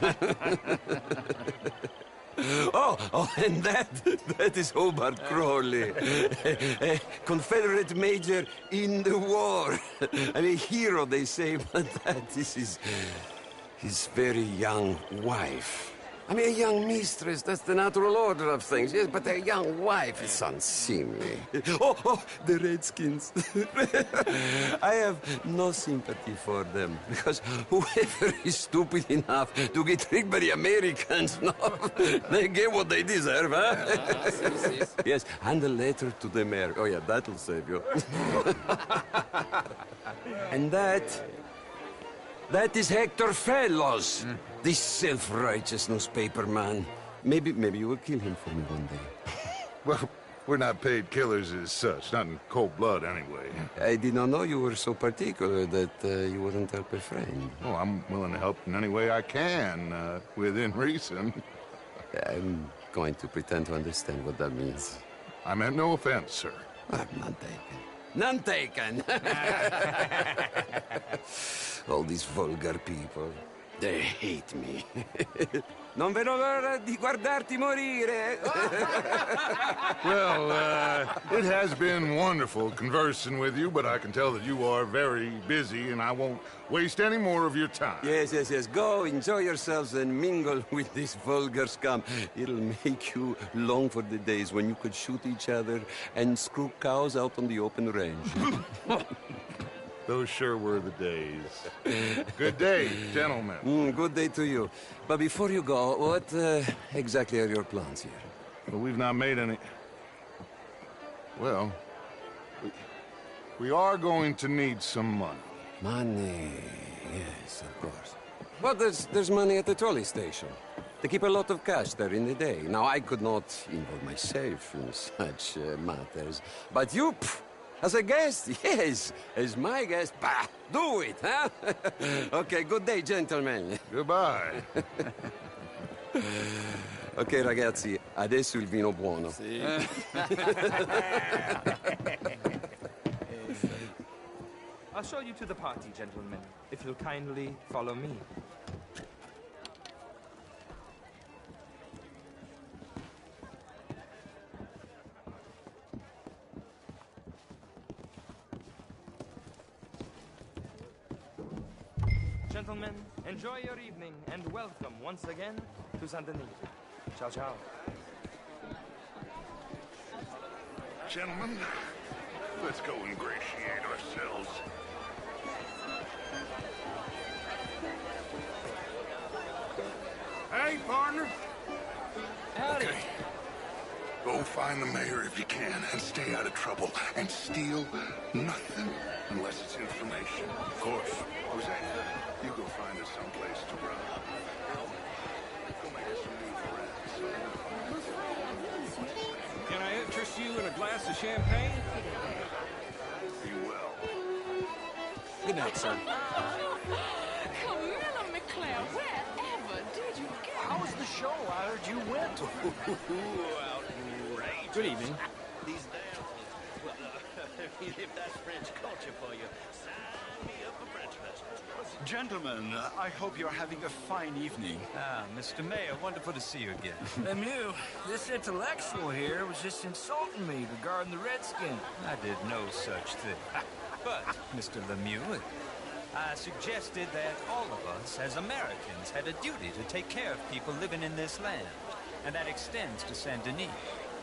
Oh, and that is Hobart Crawley, a Confederate major in the war. I mean, hero, they say, but that is his very young wife. I mean, a young mistress, that's the natural order of things, yes, but a young wife is unseemly. Oh, the Redskins. I have no sympathy for them, because whoever is stupid enough to get tricked by the Americans, no, they get what they deserve, huh? Yes, and a letter to the mayor. Oh, yeah, that'll save you. And that is Hector Fellows. This self-righteous newspaper man. Maybe you will kill him for me one day. Well, we're not paid killers as such, not in cold blood anyway. I did not know you were so particular that you wouldn't help a friend. Oh, I'm willing to help in any way I can, within reason. I'm going to pretend to understand what that means. I meant no offense, sir. None taken. None taken! All these vulgar people. They hate me. Non vedo l'ora di guardarti morire. Well, it has been wonderful conversing with you, but I can tell that you are very busy, and I won't waste any more of your time. Yes. Go, enjoy yourselves, and mingle with this vulgar scum. It'll make you long for the days when you could shoot each other and screw cows out on the open range. Those sure were the days. Good day, gentlemen. Good day to you. But before you go, what exactly are your plans here? Well, we've not made any... Well, we are going to need some money. Money, yes, of course. But there's money at the trolley station. They keep a lot of cash there in the day. Now, I could not involve myself in such matters. But you... As a guest? Yes. As my guest? Bah! Do it, huh? Okay, good day, gentlemen. Goodbye. Ok, ragazzi, adesso il vino buono. Sì. I'll show you to the party, gentlemen, if you'll kindly follow me. Gentlemen, enjoy your evening, and welcome once again to Saint Denis. Ciao, ciao. Gentlemen, let's go ingratiate ourselves. Hey, partner. Howdy. Okay. Go find the mayor if you can, and stay out of trouble. And steal nothing unless it's information. Of course. Jose, you go find us someplace to run. Go make us some new friends. Can I interest you in a glass of champagne? You will. Good night, sir. Camilla McClare, wherever did you go? How was the show? I heard you went. Outrageous. Good evening. These damn... Well, if that's French culture for you, sign me up for French fest. Gentlemen, I hope you're having a fine evening. Ah, Mr. Mayor, wonderful to see you again. Lemieux, this intellectual here was just insulting me regarding the Redskins. I did no such thing. But, Mr. Lemieux, I suggested that all of us, as Americans, had a duty to take care of people living in this land. And that extends to Saint Denis.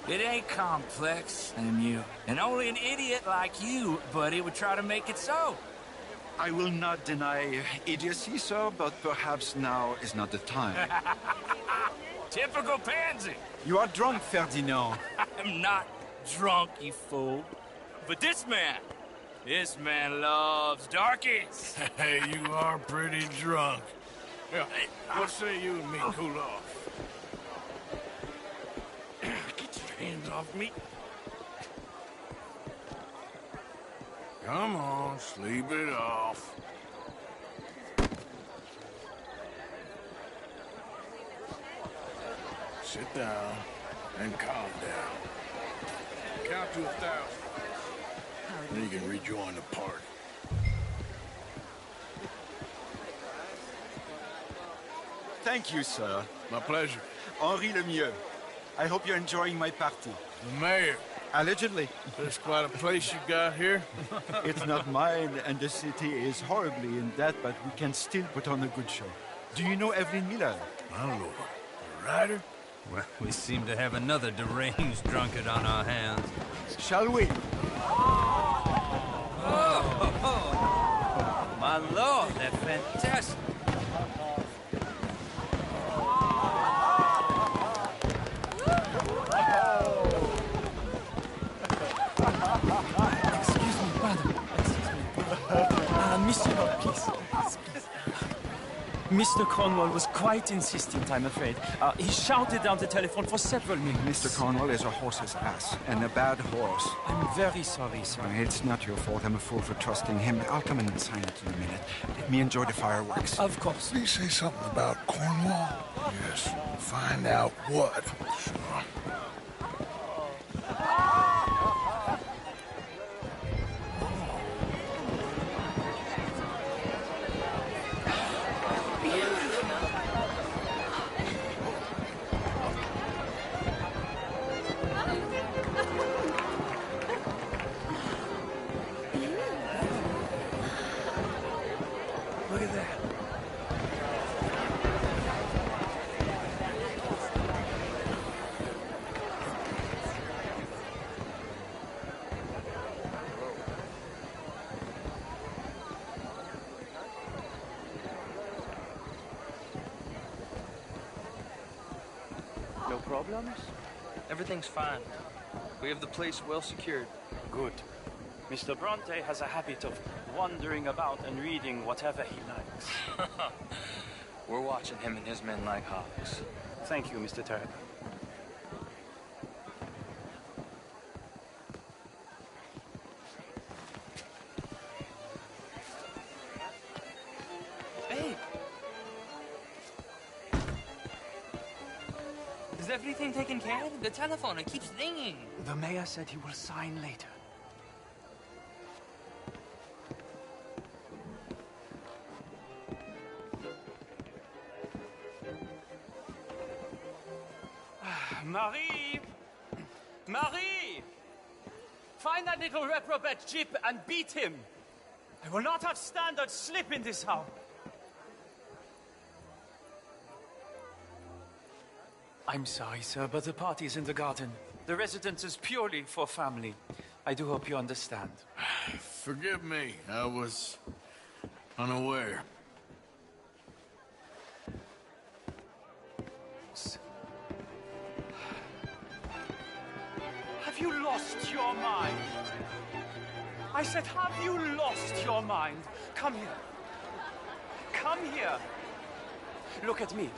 It ain't complex, Lemieux. And only an idiot like you, buddy, would try to make it so. I will not deny idiocy, sir, but perhaps now is not the time. Typical pansy. You are drunk, Ferdinand. I'm not drunk, you fool. But this man loves darkies. Hey, you are pretty drunk. Yeah, what say you and me cool off? Get your hands off me. Come on, sleep it off. Sit down and calm down. Count to 1,000. Then you can rejoin the party. Thank you, sir. My pleasure. Henri Lemieux. I hope you're enjoying my party. The mayor. Allegedly. That's quite a place you got here. It's not mine, and the city is horribly in debt, but we can still put on a good show. Do you know Evelyn Miller? My lord. The writer? Well, we seem to have another deranged drunkard on our hands. Shall we? Oh, my lord, they're fantastic. Excuse me, pardon. Excuse me. Monsieur, please. Mr. Cornwall was quite insistent, I'm afraid. He shouted down the telephone for several minutes. Mr. Cornwall is a horse's ass, and a bad horse. I'm very sorry, sir. It's not your fault. I'm a fool for trusting him. I'll come in and sign it in a minute. Let me enjoy the fireworks. Of course. Did he say something about Cornwall? Yes. Find out what. Sure. Look at that. No problems? Everything's fine. We have the place well secured. Good. Mr. Bronte has a habit of wandering about and reading whatever he likes. We're watching him and his men like hawks. Thank you, Mr. Turner. Hey! Is everything taken care of? The telephone, it keeps ringing. The mayor said he will sign later. Marie! Marie! Find that little reprobate Jip and beat him. I will not have standard slip in this house. I'm sorry, sir, but the party is in the garden. The residence is purely for family. I do hope you understand. Forgive me. I was unaware. Have you lost your mind? I said, have you lost your mind? Come here. Come here. Look at me.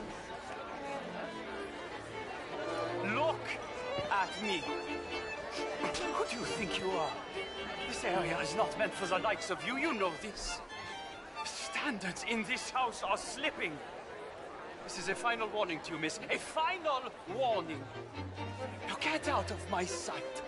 Look at me. Who do you think you are? This area is not meant for the likes of you. You know this. Standards in this house are slipping. This is a final warning to you, miss. A final warning. Now get out of my sight.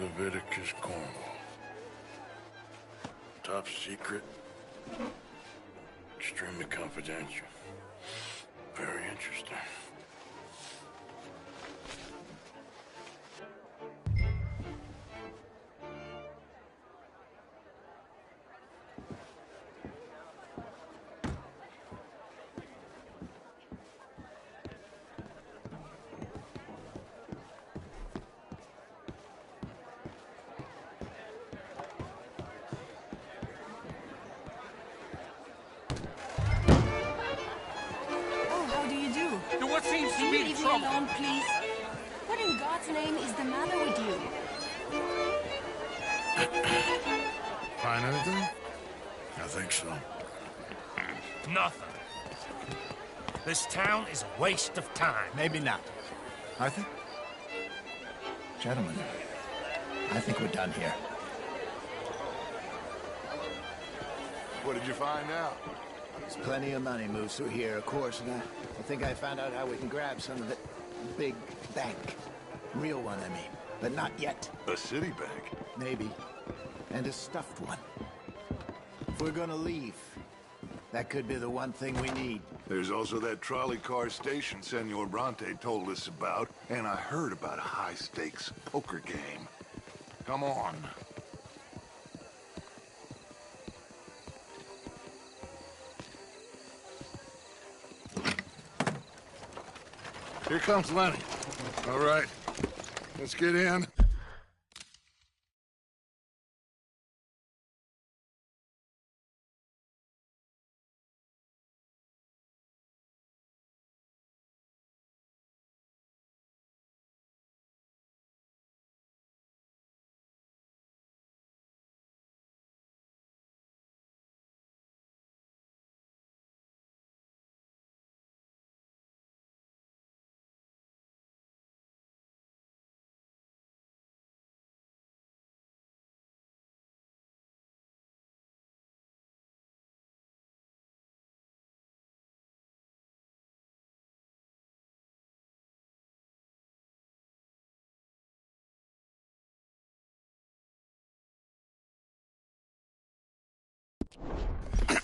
Leviticus Cornwall. Top secret. Extremely confidential. Very interesting. What seems to Can be you the leave me trouble? alone, please? What in God's name is the matter with you? Find anything? I think so. Nothing. This town is a waste of time. Maybe not. Arthur? Gentlemen, I think we're done here. What did you find out? There's plenty of money moves through here, of course, and I think I found out how we can grab some of it. Big bank. Real one, I mean. But not yet. A city bank? Maybe. And a stuffed one. If we're gonna leave, that could be the one thing we need. There's also that trolley car station Senor Bronte told us about, and I heard about a high-stakes poker game. Come on. Here comes Lenny. All right, let's get in.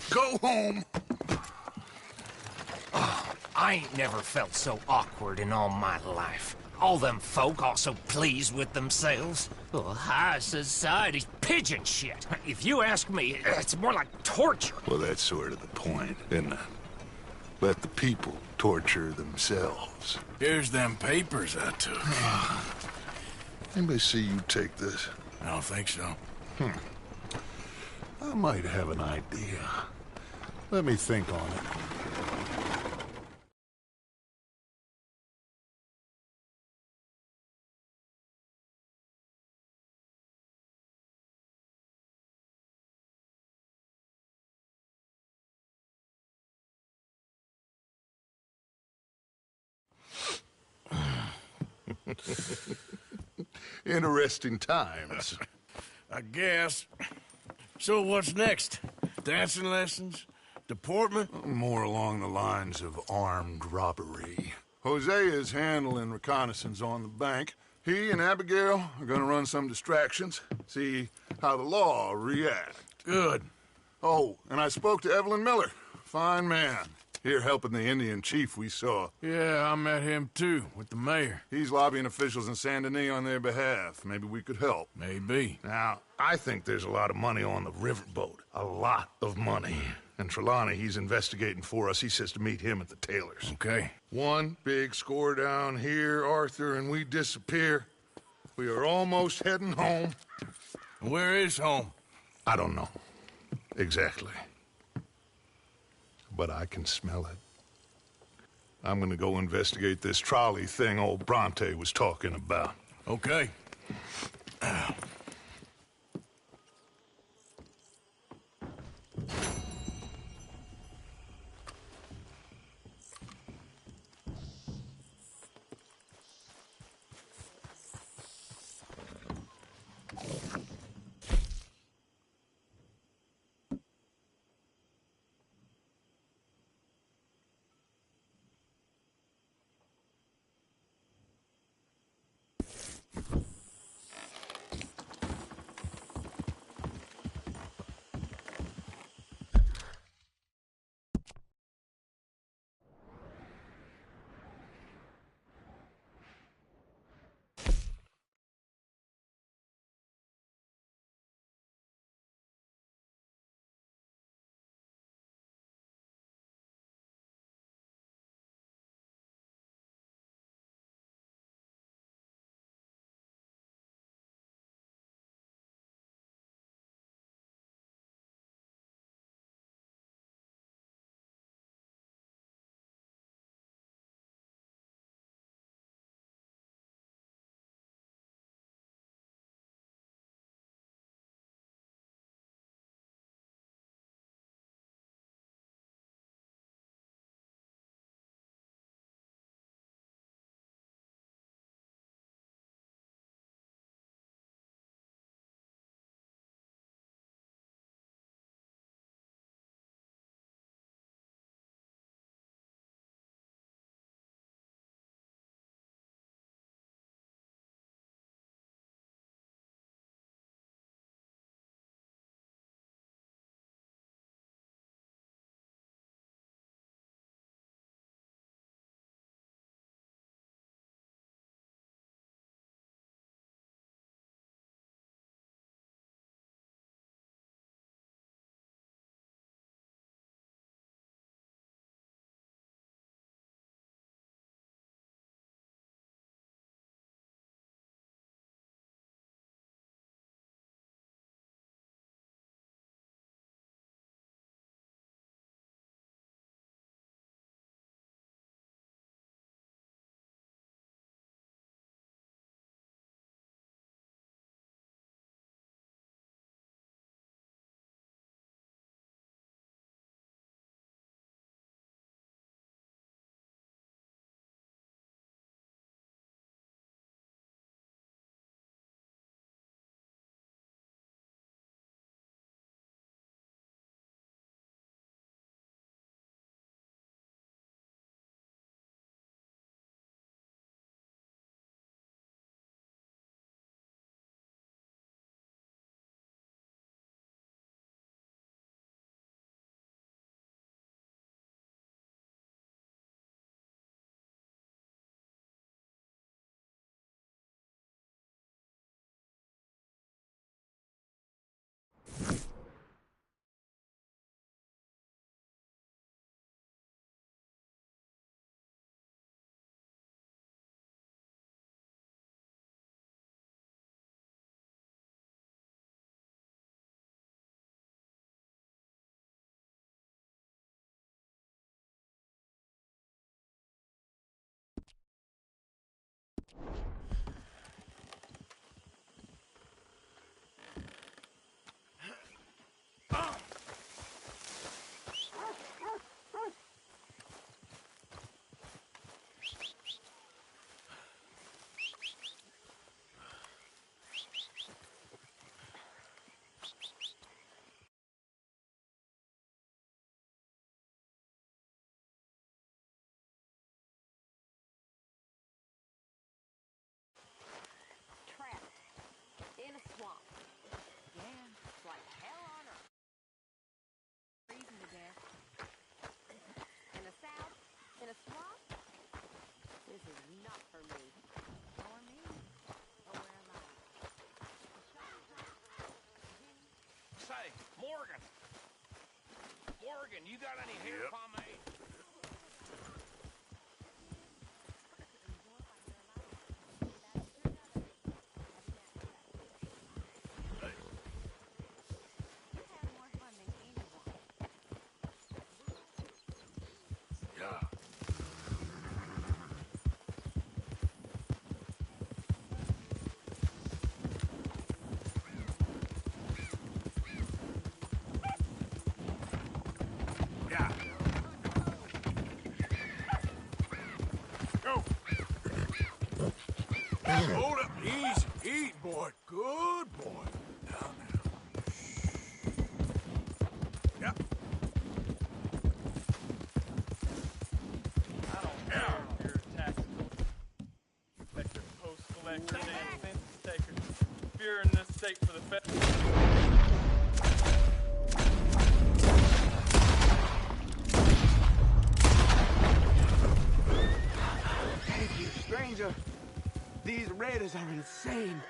Go home. Oh, I ain't never felt so awkward in all my life. All them folk all so pleased with themselves. Oh, high society's pigeon shit. If you ask me, it's more like torture. Well, that's sort of the point, isn't it? Let the people torture themselves. Here's them papers I took. Anybody see you take this? I don't think so. I might have an idea. Let me think on it. Interesting times. I guess. So what's next? Dancing lessons? Deportment? More along the lines of armed robbery. Jose is handling reconnaissance on the bank. He and Abigail are gonna run some distractions, see how the law reacts. Good. Oh, and I spoke to Evelyn Miller. Fine man. Here helping the Indian chief we saw. Yeah, I met him too, with the mayor. He's lobbying officials in Saint Denis on their behalf. Maybe we could help. Maybe. Now, I think there's a lot of money on the riverboat. A lot of money. And Trelawney, he's investigating for us. He says to meet him at the Taylor's. Okay. One big score down here, Arthur, and we disappear. We are almost heading home. Where is home? I don't know. Exactly. But I can smell it. I'm gonna go investigate this trolley thing old Bronte was talking about. Okay. Hey, Morgan. Morgan, you got any hair pomade? Hold up. Easy. Eat, boy. Good boy. Now. Yeah. I don't care if you're a tax collector, post collector, and census taker. If you're in this state for the federal... Thank you, stranger. These raiders are insane.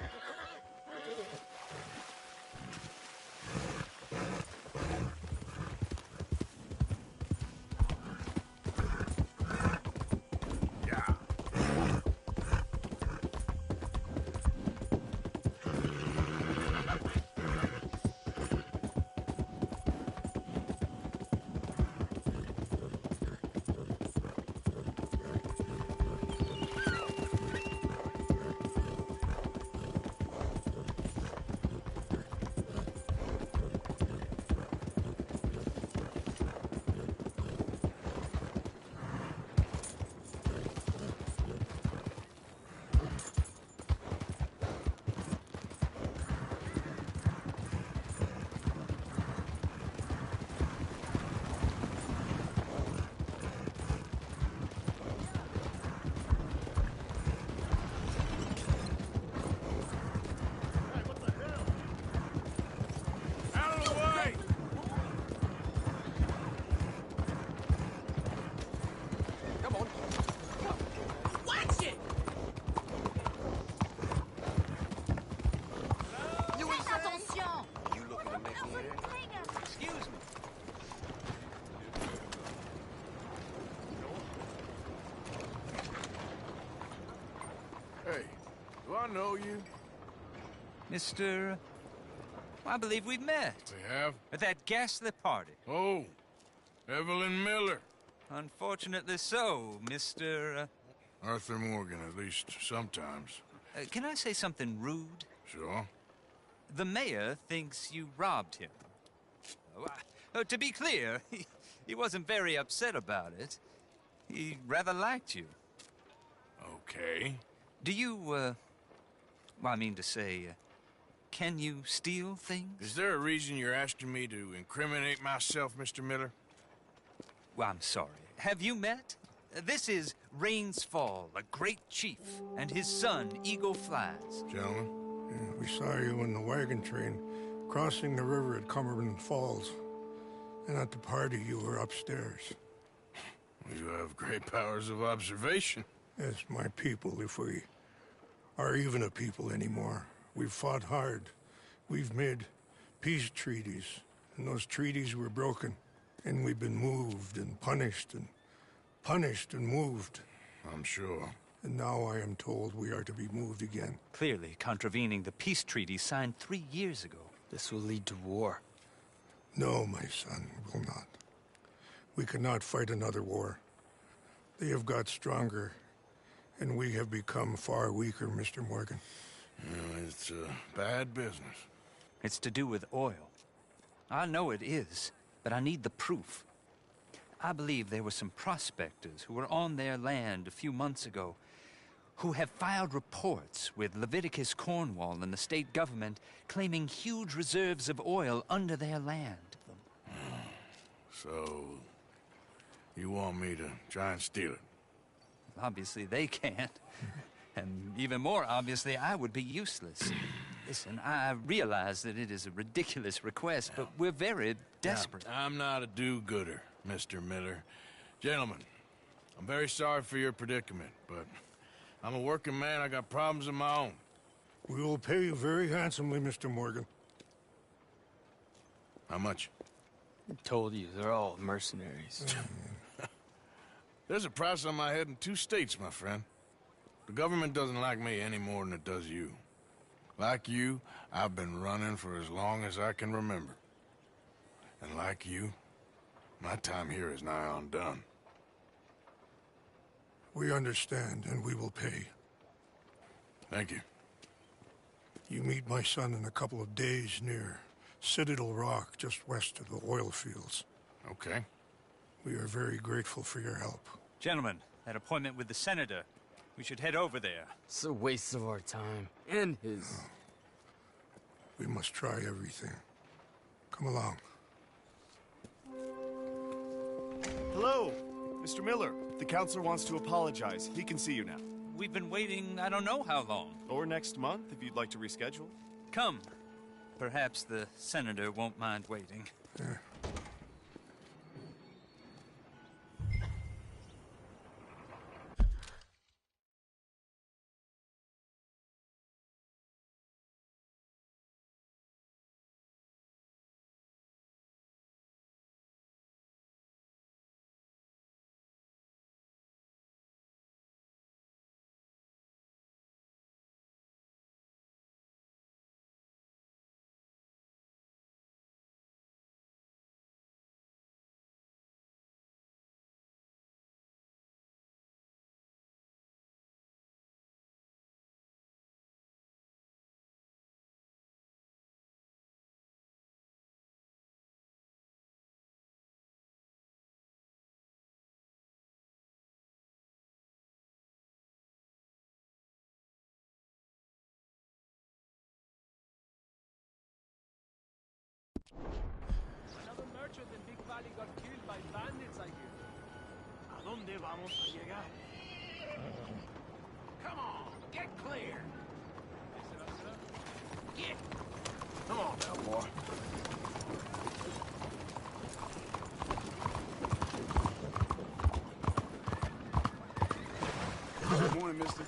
Hey, do I know you? Mr. I believe we've met. We have? At that ghastly party. Oh, Evelyn Miller. Unfortunately so, Mr. Arthur Morgan, at least sometimes. Can I say something rude? Sure. The mayor thinks you robbed him. To be clear, he wasn't very upset about it. He rather liked you. Okay. Do you, well, I mean to say, can you steal things? Is there a reason you're asking me to incriminate myself, Mr. Miller? Well, I'm sorry. Have you met? This is Rains Fall, a great chief, and his son, Eagle Flies. Gentlemen, we saw you in the wagon train crossing the river at Cumberland Falls. And at the party, you were upstairs. You have great powers of observation. Yes, my people, if we are even a people anymore. We've fought hard. We've made peace treaties, and those treaties were broken. And we've been moved and punished and moved. I'm sure. And now I am told we are to be moved again. Clearly contravening the peace treaty signed 3 years ago. This will lead to war. No, my son, it will not. We cannot fight another war. They have got stronger, and we have become far weaker, Mr. Morgan. It's bad business. It's to do with oil. I know it is, but I need the proof. I believe there were some prospectors who were on their land a few months ago who have filed reports with Leviticus Cornwall and the state government claiming huge reserves of oil under their land. So, you want me to try and steal it? Obviously they can't. And even more obviously, I would be useless. Listen, I realize that it is a ridiculous request, but we're very desperate. Now, I'm not a do-gooder, Mr. Miller. Gentlemen, I'm very sorry for your predicament, but I'm a working man. I got problems of my own. We will pay you very handsomely, Mr. Morgan. How much? I told you, they're all mercenaries. There's a price on my head in 2 states, my friend. The government doesn't like me any more than it does you. Like you, I've been running for as long as I can remember. And like you, my time here is nigh on done. We understand, and we will pay. Thank you. You meet my son in a couple of days near Citadel Rock, just west of the oil fields. Okay. We are very grateful for your help. Gentlemen, that appointment with the senator. We should head over there. It's a waste of our time. And his. We must try everything. Come along. Hello, Mr. Miller. The counselor wants to apologize. He can see you now. We've been waiting I don't know how long. Or next month, if you'd like to reschedule. Come. Perhaps the senator won't mind waiting. Another merchant in Big Valley got killed by bandits, I hear. ¿A dónde vamos a llegar? Come on, get clear. Get. Come on now, boy. Good morning, mister.